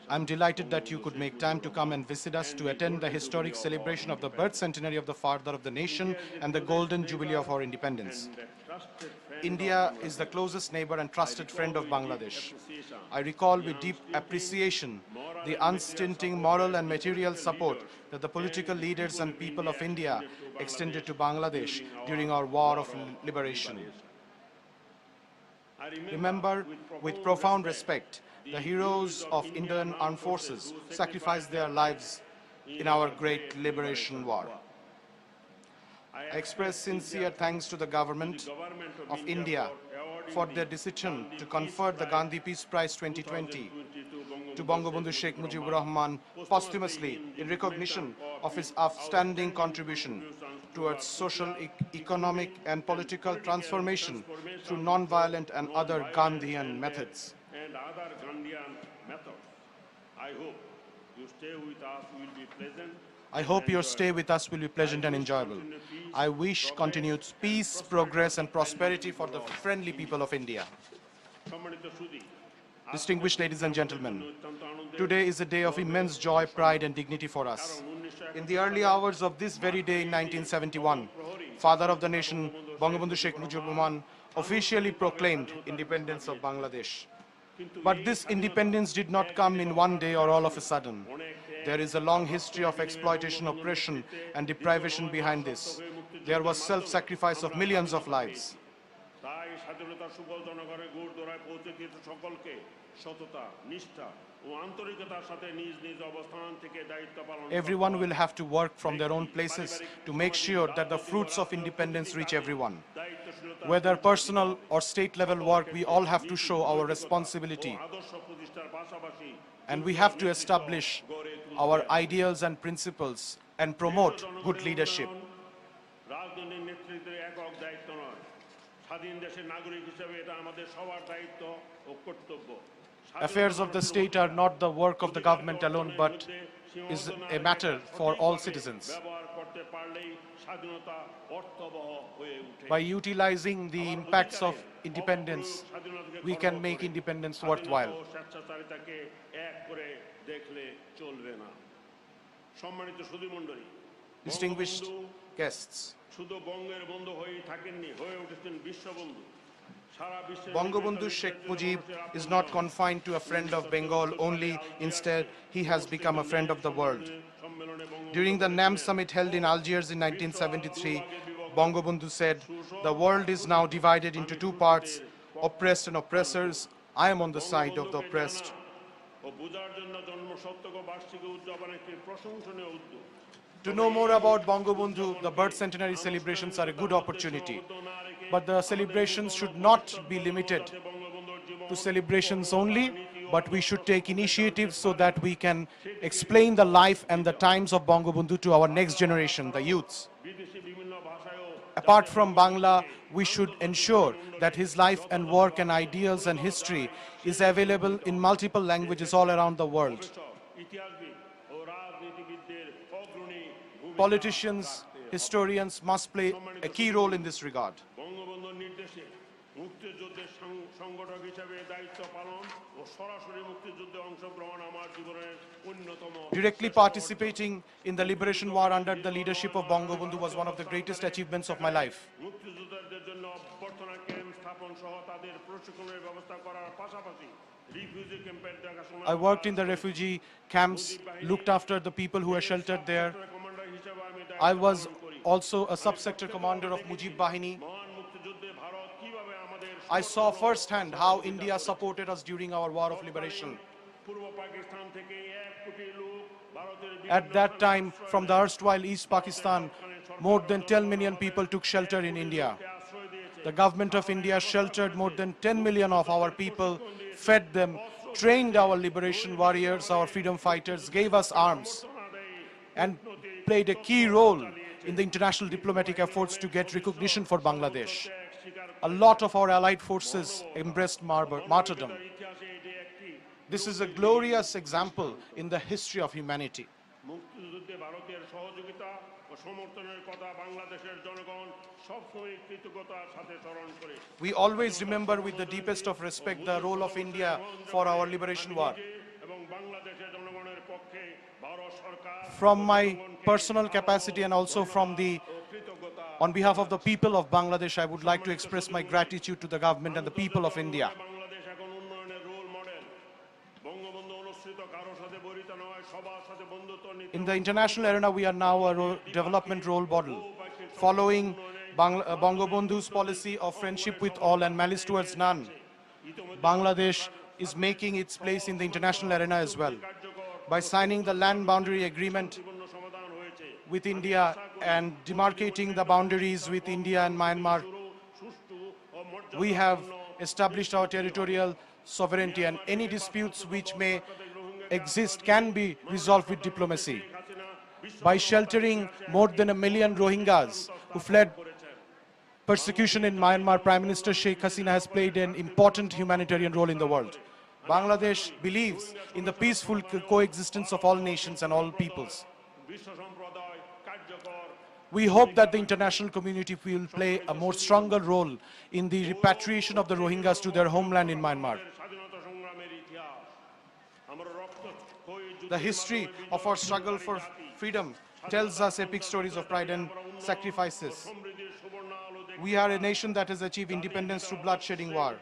I'm delighted that you could make time to come and visit us to attend the historic celebration of the birth centenary of the Father of the Nation and the Golden Jubilee of our independence. India is the closest neighbor and trusted friend of Bangladesh. I recall with deep appreciation the unstinting moral and material support that the political leaders and people of India extended to Bangladesh during our war of liberation. Remember with profound respect the heroes of Indian armed forces sacrificed their lives in our great liberation war. I express sincere thanks to the government of India for their decision to confer the Gandhi Peace Prize 2020 to Bangabandhu Sheikh Mujibur Rahman posthumously in recognition of his outstanding contribution towards social, economic and political transformation through non-violent and other Gandhian methods. I hope your stay with us will be pleasant and enjoyable. I wish continued peace, progress and prosperity for the friendly people of India. Distinguished ladies and gentlemen, today is a day of immense joy, pride and dignity for us. In the early hours of this very day in 1971, Father of the Nation, Bangabandhu Sheikh Mujibur Rahman, officially proclaimed independence of Bangladesh. But this independence did not come in one day or all of a sudden. There is a long history of exploitation, oppression, and deprivation behind this. There was self-sacrifice of millions of lives. Everyone will have to work from their own places to make sure that the fruits of independence reach everyone. Whether personal or state level work, we all have to show our responsibility. And we have to establish our ideals and principles and promote good leadership. Affairs of the state are not the work of the government alone, but is a matter for all citizens. By utilizing the impacts of independence, we can make independence worthwhile. Distinguished guests, Bangabandhu Sheikh Mujib is not confined to a friend of Bengal only. Instead, he has become a friend of the world. During the NAM summit held in Algiers in 1973, Bangabandhu said, "The world is now divided into two parts, oppressed and oppressors. I am on the side of the oppressed." To know more about Bangabandhu, the birth centenary celebrations are a good opportunity. But the celebrations should not be limited to celebrations only, but we should take initiatives so that we can explain the life and the times of Bangabandhu to our next generation, the youths. Apart from Bangla, we should ensure that his life and work and ideals and history is available in multiple languages all around the world. Politicians, historians must play a key role in this regard. Directly participating in the liberation war under the leadership of Bangabandhu was one of the greatest achievements of my life. I worked in the refugee camps, looked after the people who were sheltered there. I was also a sub-sector commander of Mujib Bahini. I saw firsthand how India supported us during our war of liberation. At that time, from the erstwhile East Pakistan, more than 10 million people took shelter in India. The government of India sheltered more than 10 million of our people, fed them, trained our liberation warriors, our freedom fighters, gave us arms, and played a key role in the international diplomatic efforts to get recognition for Bangladesh. A lot of our allied forces embraced martyrdom. This is a glorious example in the history of humanity. মুক্তিযুদ্ধে ভারতের সহযোগিতা ও সমর্থনের কথা বাংলাদেশের জনগণ সবসময় কৃতজ্ঞতার সাথে স্মরণ করে। We always remember with the deepest of respect the role of India for our liberation war. এবং বাংলাদেশের জনগণের পক্ষে ভারত সরকার From my personal capacity and also on behalf of the people of Bangladesh, I would like to express my gratitude to the government and the people of India. Bangladesh এখন উন্নয়নের role model. Bangabandhu অনুসৃত কারোর সাথে বৈরিতা নয়, সবার সাথে বন্ধুত্ব নীতি। In the international arena, we are now a development role model, following Bangabandhu's policy of friendship with all and malice towards none. Bangladesh is making its place in the international arena as well. By signing the land boundary agreement with India and demarcating the boundaries with India and Myanmar, we have established our territorial sovereignty, and any disputes which may exist can be resolved with diplomacy. By sheltering more than 1 million Rohingyas who fled persecution in Myanmar, Prime Minister Sheikh Hasina has played an important humanitarian role in the world. Bangladesh believes in the peaceful coexistence of all nations and all peoples. We hope that the international community will play a more stronger role in the repatriation of the Rohingyas to their homeland in Myanmar. The history of our struggle for freedom tells us epic stories of pride and sacrifices. We are a nation that has achieved independence through bloodshedding war.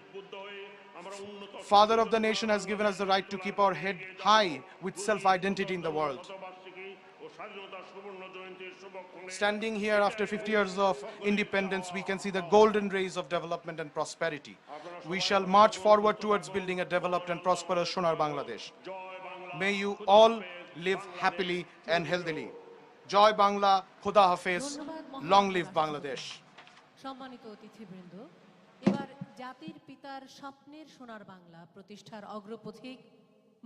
Father of the nation has given us the right to keep our head high with self-identity in the world. Standing here after 50 years of independence, we can see the golden rays of development and prosperity. We shall march forward towards building a developed and prosperous Sonar Bangladesh. May you all live happily and healthily. Joy Bangla, Khuda Hafiz, long live Bangladesh. সম্মানিত অতিথিবৃন্দ, এবার জাতির পিতার স্বপ্নের সোনার বাংলা প্রতিষ্ঠার অগ্রপথিক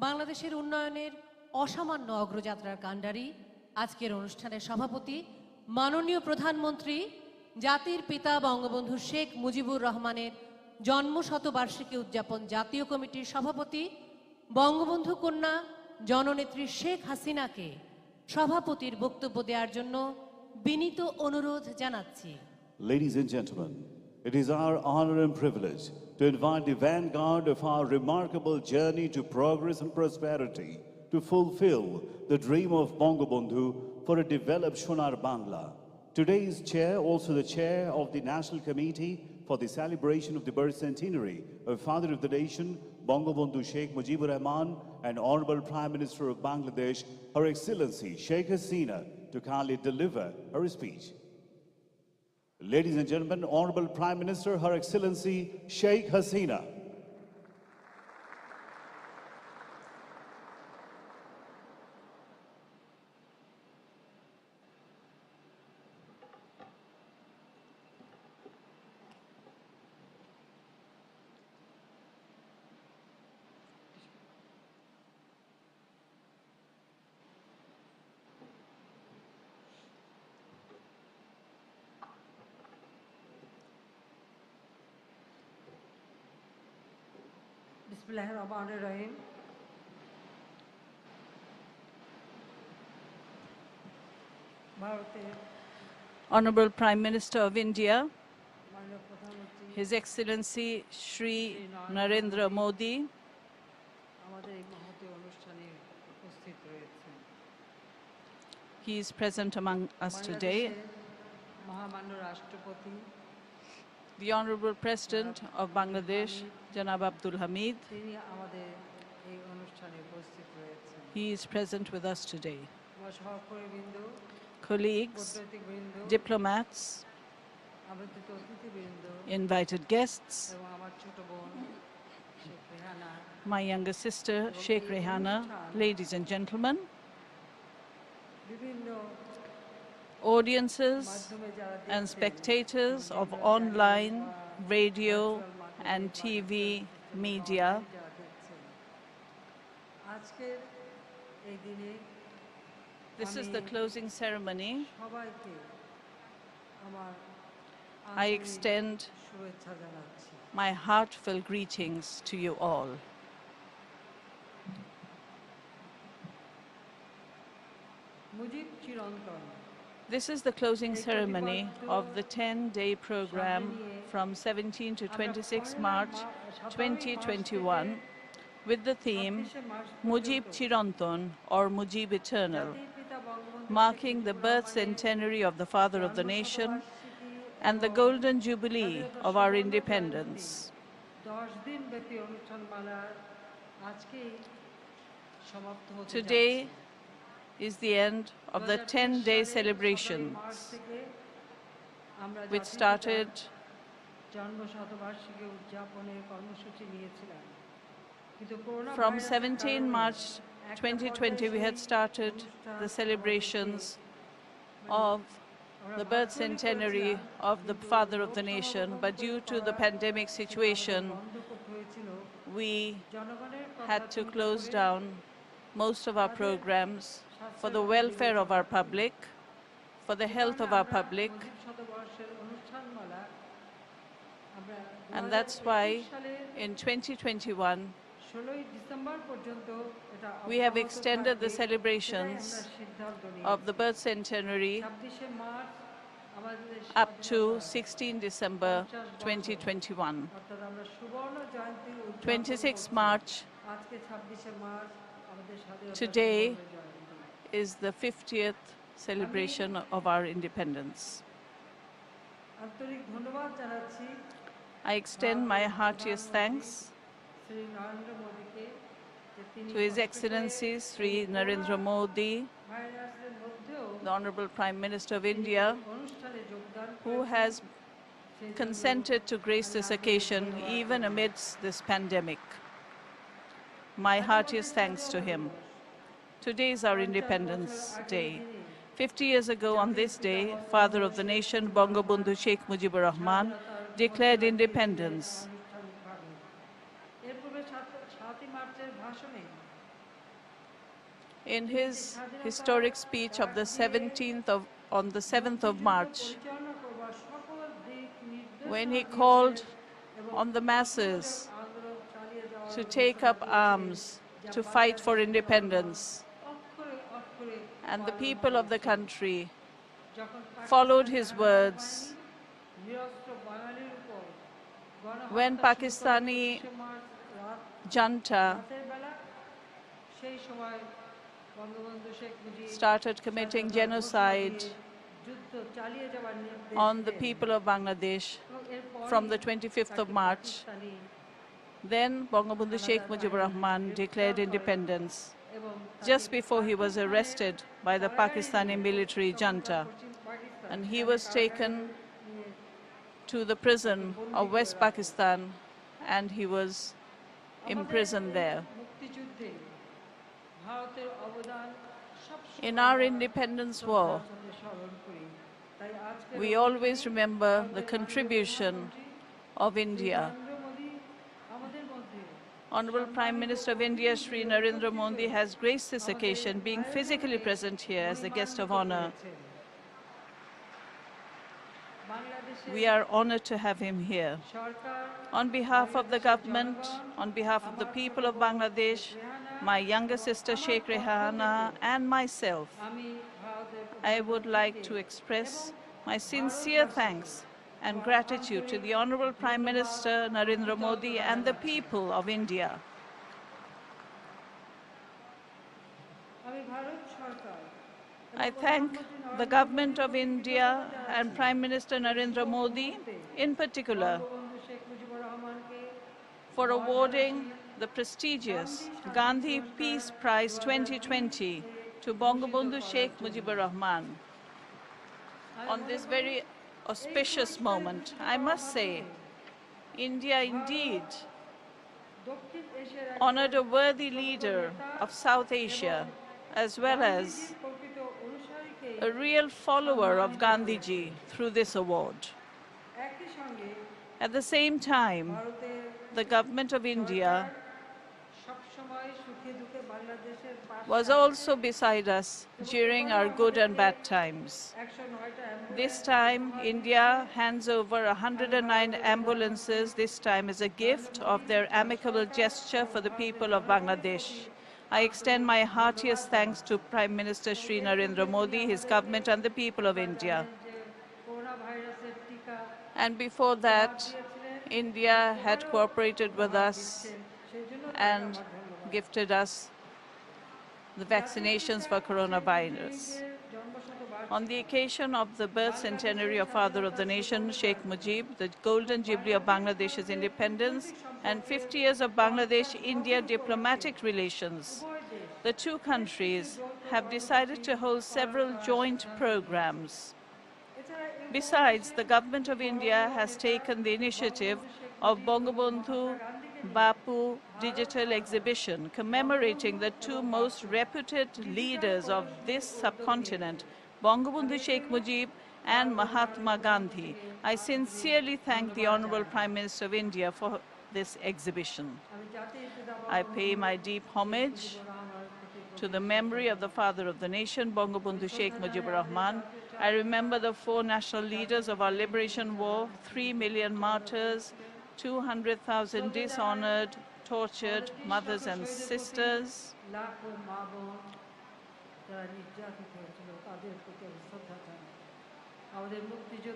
বাংলাদেশের উন্নয়নের অসামান্য অগ্রযাত্রার কাণ্ডারি আজকের অনুষ্ঠানের সভাপতি মাননীয় প্রধানমন্ত্রী জাতির পিতা বঙ্গবন্ধু শেখ মুজিবুর রহমানের জন্মশতবার্ষিকী উদযাপন জাতীয় কমিটির সভাপতি বঙ্গবন্ধু কন্যা জননেত্রী শেখ হাসিনাকে সভাপতির বক্তব্য দেওয়ার জন্য বিনীত অনুরোধ জানাচ্ছি। Ladies and gentlemen, it is our honor and privilege to invite the vanguard of our remarkable journey to progress and prosperity to fulfill the dream of Bangabandhu for a developed Sonar Bangla. Today's chair, also the chair of the National Committee for the celebration of the birth centenary of Father of the Nation, Bangabandhu Sheikh Mujibur Rahman, and Honorable Prime Minister of Bangladesh, Her Excellency Sheikh Hasina, to kindly deliver her speech. Ladies and gentlemen, Honorable Prime Minister, Her Excellency Sheikh Hasina. Bismillahirrahmanirrahim. Honorable Prime Minister of India, His Excellency Shri Narendra Modi, he is present among us today. The Honorable President of Bangladesh, Janab Abdul Hamid, he is present with us today. Colleagues, diplomats, invited guests, my younger sister, Sheikh Rehana, ladies and gentlemen, audiences and spectators of online, radio and TV media. This is the closing ceremony. I extend my heartfelt greetings to you all. This is the closing ceremony of the 10-day program from 17 to 26 March 2021 with the theme Mujib Chirantan or Mujib Eternal, marking the birth centenary of the Father of the Nation and the Golden Jubilee of our independence. Today is the end of the 10-day celebrations, which started from 17 March 2020. We had started the celebrations of the birth centenary of the Father of the Nation, but due to the pandemic situation, we had to close down most of our programs for the welfare of our public, for the health of our public. And that's why in 2021, we have extended the celebrations of the birth centenary up to 16 December 2021. 26 March, today is the 50th celebration of our independence. I extend my heartiest thanks to His Excellency Sri Narendra Modi, the Honorable Prime Minister of India, who has consented to grace this occasion even amidst this pandemic. My heartiest thanks to him. Today is our Independence Day. 50 years ago on this day, Father of the Nation, Bangabandhu Sheikh Mujibur Rahman, declared independence. In his historic speech of on the 7th of March, when he called on the masses to take up arms to fight for independence, and the people of the country followed his words, when Pakistani junta started committing genocide on the people of Bangladesh from the 25th of March, then Bangabandhu Sheikh Mujibur Rahman declared independence just before he was arrested by the Pakistani military junta, and he was taken to the prison of West Pakistan and he was imprisoned there. In our independence war, we always remember the contribution of India. Honorable Prime Minister of India, Sri Narendra Modi, has graced this occasion, being physically present here as the guest of honor. We are honored to have him here. On behalf of the government, on behalf of the people of Bangladesh, my younger sister Sheikh Rehana and myself, I would like to express my sincere thanks and gratitude to the Honorable Prime Minister Narendra Modi and the people of India. I thank the government of India and Prime Minister Narendra Modi in particular for awarding the prestigious Gandhi Peace Prize 2020 to Bangabandhu Sheikh Mujibur Rahman. On this very auspicious moment, I must say, India indeed honored a worthy leader of South Asia, as well as a real follower of Gandhiji through this award. At the same time, the government of India was also beside us during our good and bad times. This time, India hands over 109 ambulances, this time as a gift of their amicable gesture for the people of Bangladesh. I extend my heartiest thanks to Prime Minister Shri Narendra Modi, his government and the people of India. And before that, India had cooperated with us and gifted us the vaccinations for coronavirus. On the occasion of the birth centenary of Father of the Nation, Sheikh Mujib, the Golden Jubilee of Bangladesh's independence, and 50 years of Bangladesh-India diplomatic relations, the two countries have decided to hold several joint programs. Besides, the government of India has taken the initiative of Bangabandhu Bapu Digital Exhibition, commemorating the two most reputed leaders of this subcontinent, Bangabandhu Sheikh Mujib and Mahatma Gandhi. I sincerely thank the Honorable Prime Minister of India for this exhibition. I pay my deep homage to the memory of the Father of the Nation, Bangabandhu Sheikh Mujibur Rahman. I remember the four national leaders of our liberation war, 3 million martyrs, 200,000 dishonored, tortured mothers and sisters.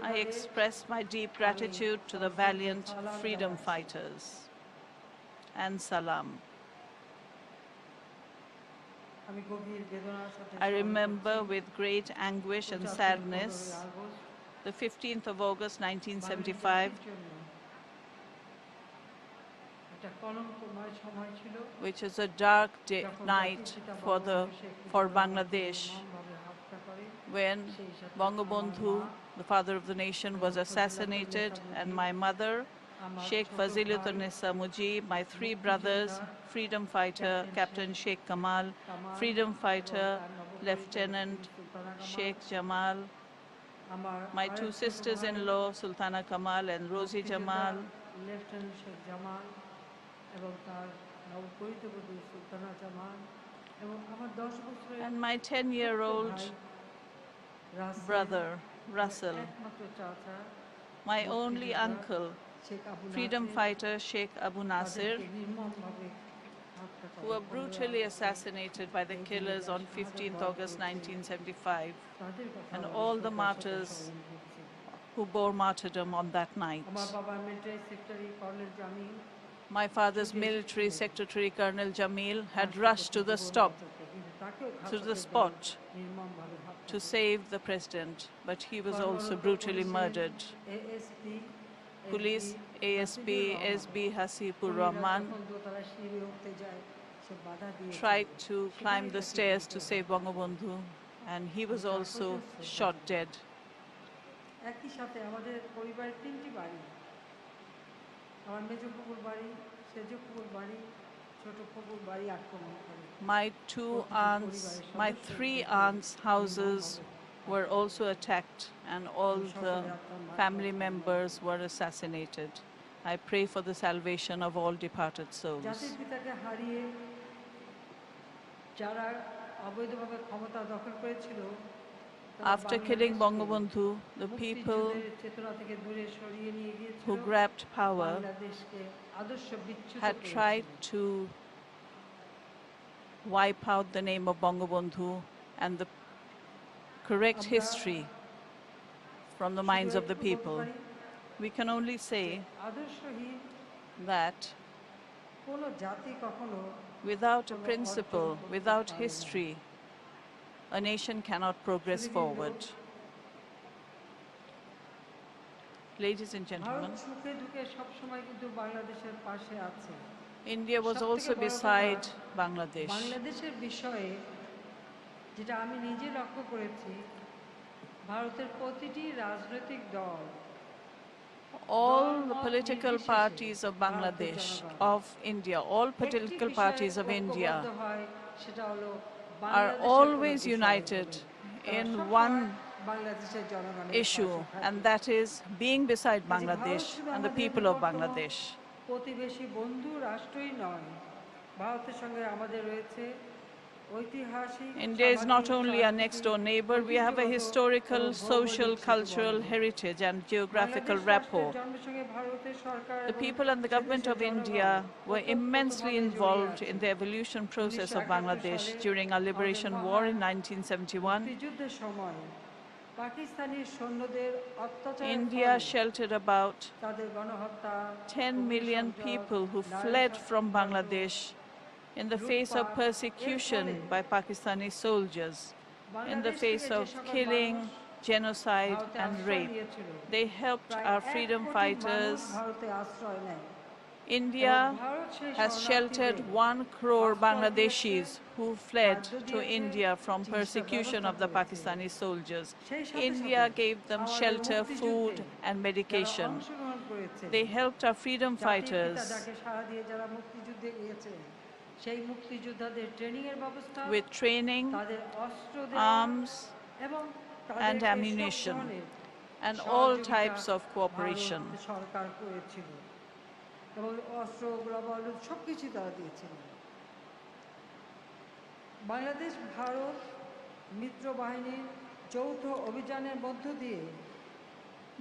I express my deep gratitude to the valiant freedom fighters. And salam. I remember with great anguish and sadness the 15th of August 1975, which is a dark night for Bangladesh, when Bangabandhu, the father of the nation, was assassinated, and my mother, Sheikh Fazilunnisa Mujib, my three brothers, freedom fighter Captain Sheikh Kamal, freedom fighter Lieutenant Sheikh Jamal, my two sisters-in-law, Sultana Kamal and Rosie Jamal, and my 10-year-old brother, Russell, my only uncle, freedom fighter Sheikh Abu Nasir, who were brutally assassinated by the killers on 15th August 1975, and all the martyrs who bore martyrdom on that night. My father's military secretary, Colonel Jamil, had rushed to the spot to save the president, but he was also brutally murdered. Police ASP SB Hasibur Rahman tried to climb the stairs to save Bangabandhu, and he was also shot dead. My three aunts' houses were also attacked, and all the family members were assassinated. I pray for the salvation of all departed souls. After killing Bangabandhu, the people who grabbed power had tried to wipe out the name of Bangabandhu and the correct history from the minds of the people. We can only say that without a principle, without history, a nation cannot progress forward. Ladies and gentlemen, India was also beside Bangladesh. All the political parties of Bangladesh, of India, all political parties of India are always united in one issue, and that is being beside Bangladesh and the people of Bangladesh. India is not only our next door neighbor, we have a historical, social, cultural heritage and geographical rapport. The people and the government of India were immensely involved in the evolution process of Bangladesh during our liberation war in 1971. India sheltered about 10 million people who fled from Bangladesh in the face of persecution by Pakistani soldiers, in the face of killing, genocide, and rape. They helped our freedom fighters. India has sheltered 1 crore Bangladeshis who fled to India from persecution of the Pakistani soldiers. India gave them shelter, food, and medication. They helped our freedom fighters with training, arms, and ammunition, and all types of cooperation. Bangladesh Bharat মিত্র বাহিনীর যৌথ অভিযানের মধ্য দিয়ে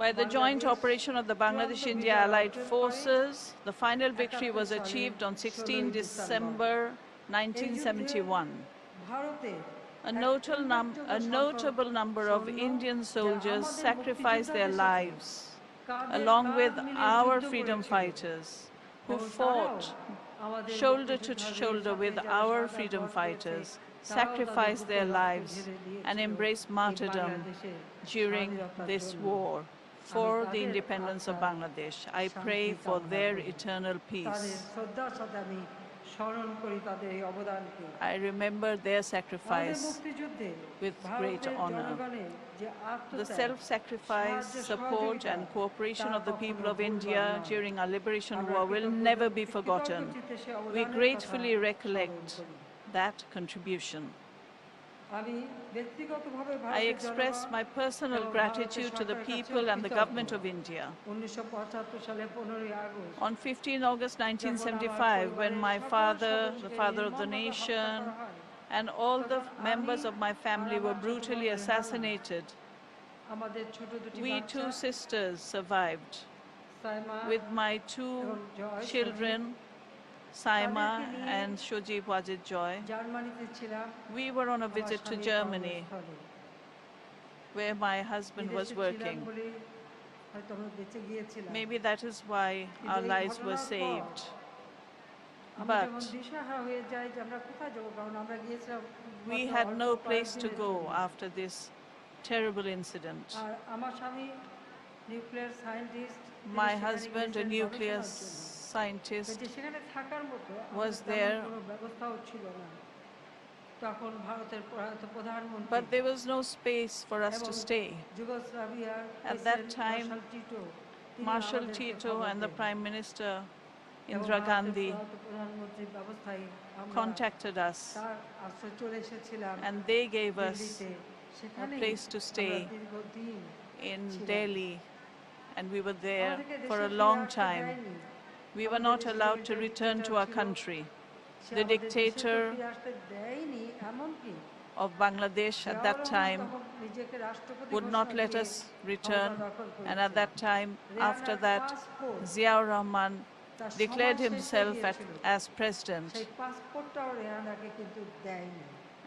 By the joint operation of the Bangladesh-India Allied Forces, the final victory was achieved on 16 December 1971. A notable number of Indian soldiers sacrificed their lives, along with our freedom fighters, who fought shoulder to shoulder with our freedom fighters, sacrificed their lives, and embraced martyrdom during this war for the independence of Bangladesh. I pray for their eternal peace. I remember their sacrifice with great honor. The self-sacrifice, support, and cooperation of the people of India during our liberation war will never be forgotten. We gratefully recollect that contribution. I express my personal gratitude to the people and the government of India. On 15 August 1975, when my father, the father of the nation, and all the members of my family were brutally assassinated, we 2 sisters survived. With my 2 children, Saima and Shojib Wajid Joy, we were on a visit to Germany, where my husband was working. Maybe that is why our lives were saved. But we had no place to go after this terrible incident. My husband, a nuclear scientist, was there, but there was no space for us to stay. At that time, Marshal Tito and the Prime Minister Indira Gandhi contacted us, and they gave us a place to stay in Delhi, and we were there for a long time. We were not allowed to return to our country. The dictator of Bangladesh at that time would not let us return, and at that time, after that, Ziaur Rahman declared himself as president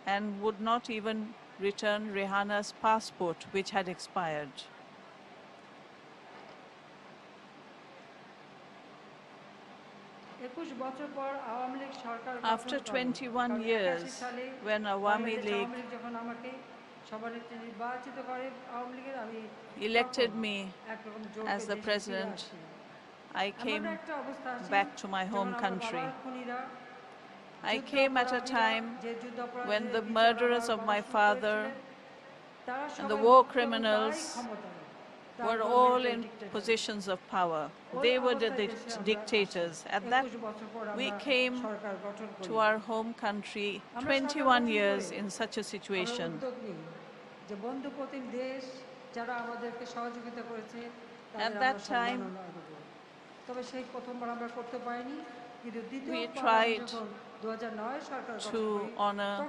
and would not even return Rehana's passport, which had expired. After 21 years, when Awami League elected me as the president, I came back to my home country. I came at a time when the murderers of my father and the war criminals were all in positions of power. They were the dictators. At that, we came to our home country 21 years in such a situation. At that time, We tried to honor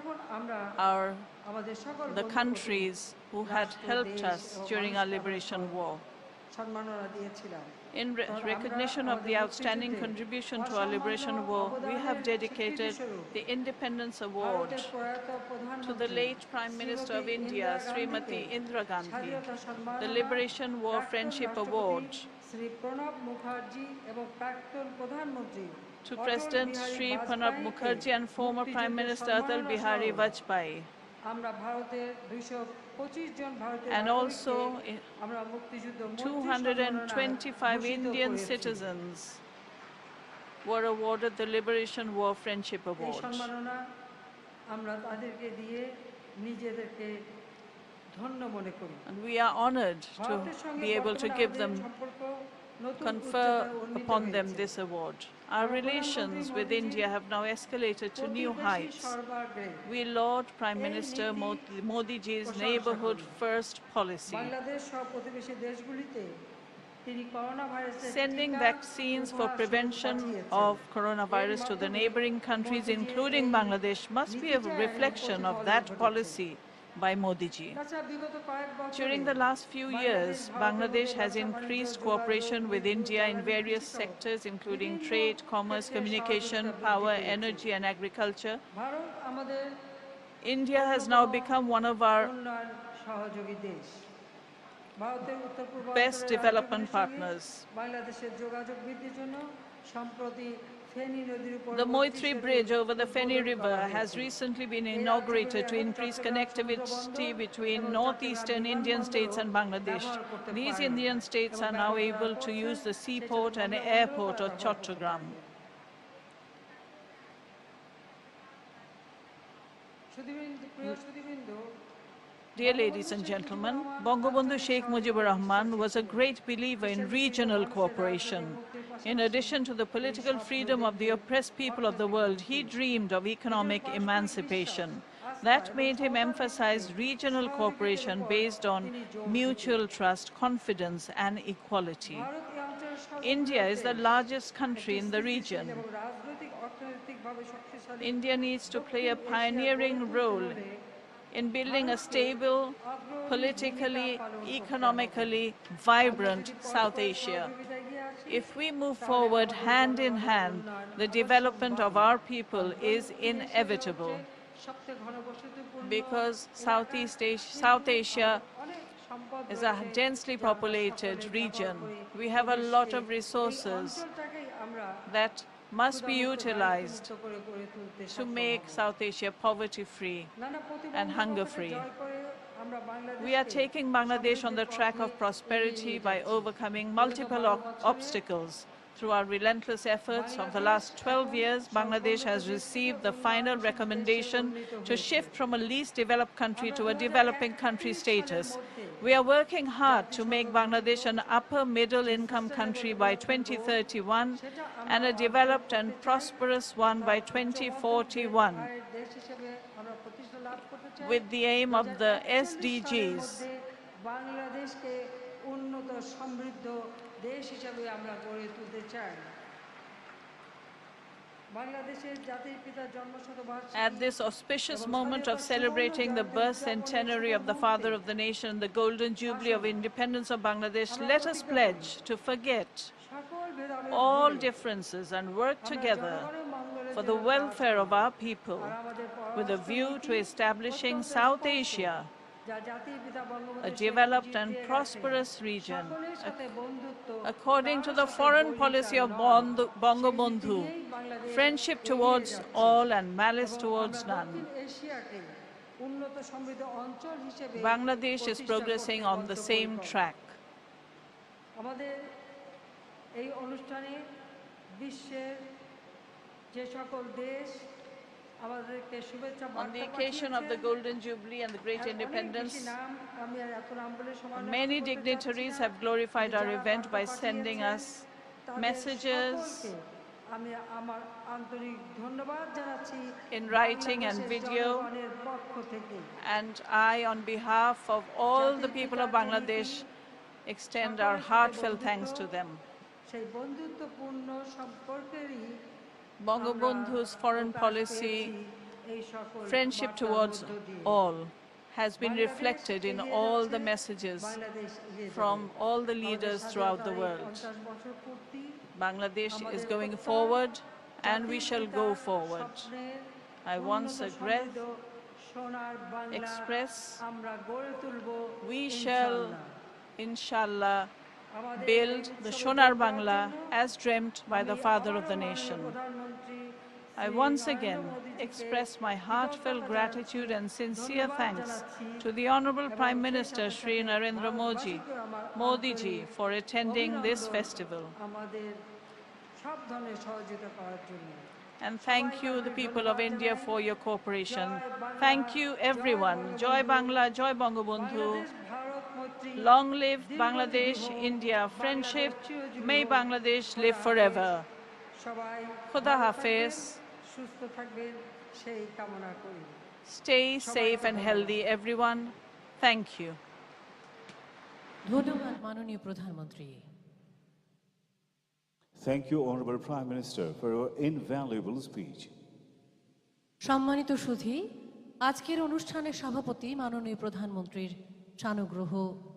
the countries who had helped us during our liberation war. In recognition of the outstanding contribution to our liberation war, we have dedicated the Independence Award to the late Prime Minister of India, Srimati Indira Gandhi, the Liberation War Friendship Award to President Sri Pranab Mukherjee and former Prime Minister Atal Bihari Vajpayee, and also 225 Indian citizens were awarded the Liberation War Friendship Award. And we are honored to be able to give them, confer upon them this award. Our relations with India have now escalated to new heights. We laud Prime Minister Modi ji's neighborhood first policy, sending vaccines for prevention of coronavirus to the neighboring countries, including Bangladesh, must be a reflection of that policy by Modi ji. During the last few years, Bangladesh has increased cooperation with India in various sectors, including trade, commerce, communication, power, energy, and agriculture. India has now become one of our best development partners. The Moitri Bridge over the Feni River has recently been inaugurated to increase connectivity between northeastern Indian states and Bangladesh. These Indian states are now able to use the seaport and airport of Chattogram. Dear ladies and gentlemen, Bangabandhu Sheikh Mujibur Rahman was a great believer in regional cooperation. In addition to the political freedom of the oppressed people of the world, he dreamed of economic emancipation. That made him emphasize regional cooperation based on mutual trust, confidence, and equality. India is the largest country in the region. India needs to play a pioneering role in building a stable, politically, economically vibrant South Asia. If we move forward hand in hand, the development of our people is inevitable, because South Asia is a densely populated region. We have a lot of resources that must be utilized to make South Asia poverty-free and hunger-free. We are taking Bangladesh on the track of prosperity by overcoming multiple obstacles. Through our relentless efforts of the last 12 years, Bangladesh has received the final recommendation to shift from a least developed country to a developing country status. We are working hard to make Bangladesh an upper middle income country by 2031 and a developed and prosperous one by 2041, with the aim of the SDGs. At this auspicious moment of celebrating the birth centenary of the Father of the Nation, the Golden Jubilee of Independence of Bangladesh, let us pledge to forget all differences and work together for the welfare of our people, with a view to establishing South Asia a developed and prosperous region, according to the foreign policy of Bangabandhu, friendship towards all and malice towards none. Bangladesh is progressing on the same track. On the occasion of the Golden Jubilee and the Great Independence, many dignitaries have glorified our event by sending us messages in writing and video, and I, on behalf of all the people of Bangladesh, extend our heartfelt thanks to them. Bangabandhu's foreign policy, friendship towards all, has been reflected in all the messages from all the leaders throughout the world. Bangladesh is going forward, and we shall go forward. I once again express we shall, inshallah, build the Shonar Bangla as dreamt by the father of the nation. I once again express my heartfelt gratitude and sincere thanks to the Honorable Prime Minister Shri Narendra Modi ji for attending this festival. And thank you, the people of India, for your cooperation. Thank you, everyone. Joy Bangla, Joy Bangabandhu. Long live Bangladesh, India friendship. May Bangladesh live forever. Khuda Hafiz. Stay safe and healthy, everyone. Thank you. ধন্যবাদ মাননীয় প্রধানমন্ত্রী। Thank you, Honorable Prime Minister, for your invaluable speech. সম্মানিত সুধী, আজকের অনুষ্ঠানের সভাপতি মাননীয় প্রধানমন্ত্রীর সানুগ্রহ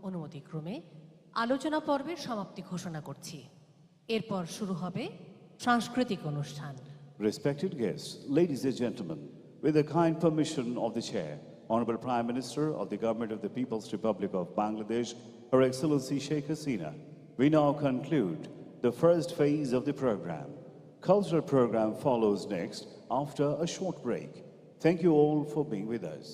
অনুমতিক্রমে আলোচনা পর্বের সমাপ্তি ঘোষণা করছি। এরপর শুরু হবে সাংস্কৃতিক অনুষ্ঠান। Respected guests, ladies and gentlemen, with the kind permission of the Chair, Honorable Prime Minister of the Government of the People's Republic of Bangladesh, Her Excellency Sheikh Hasina, we now conclude the first phase of the program. Cultural program follows next after a short break. Thank you all for being with us.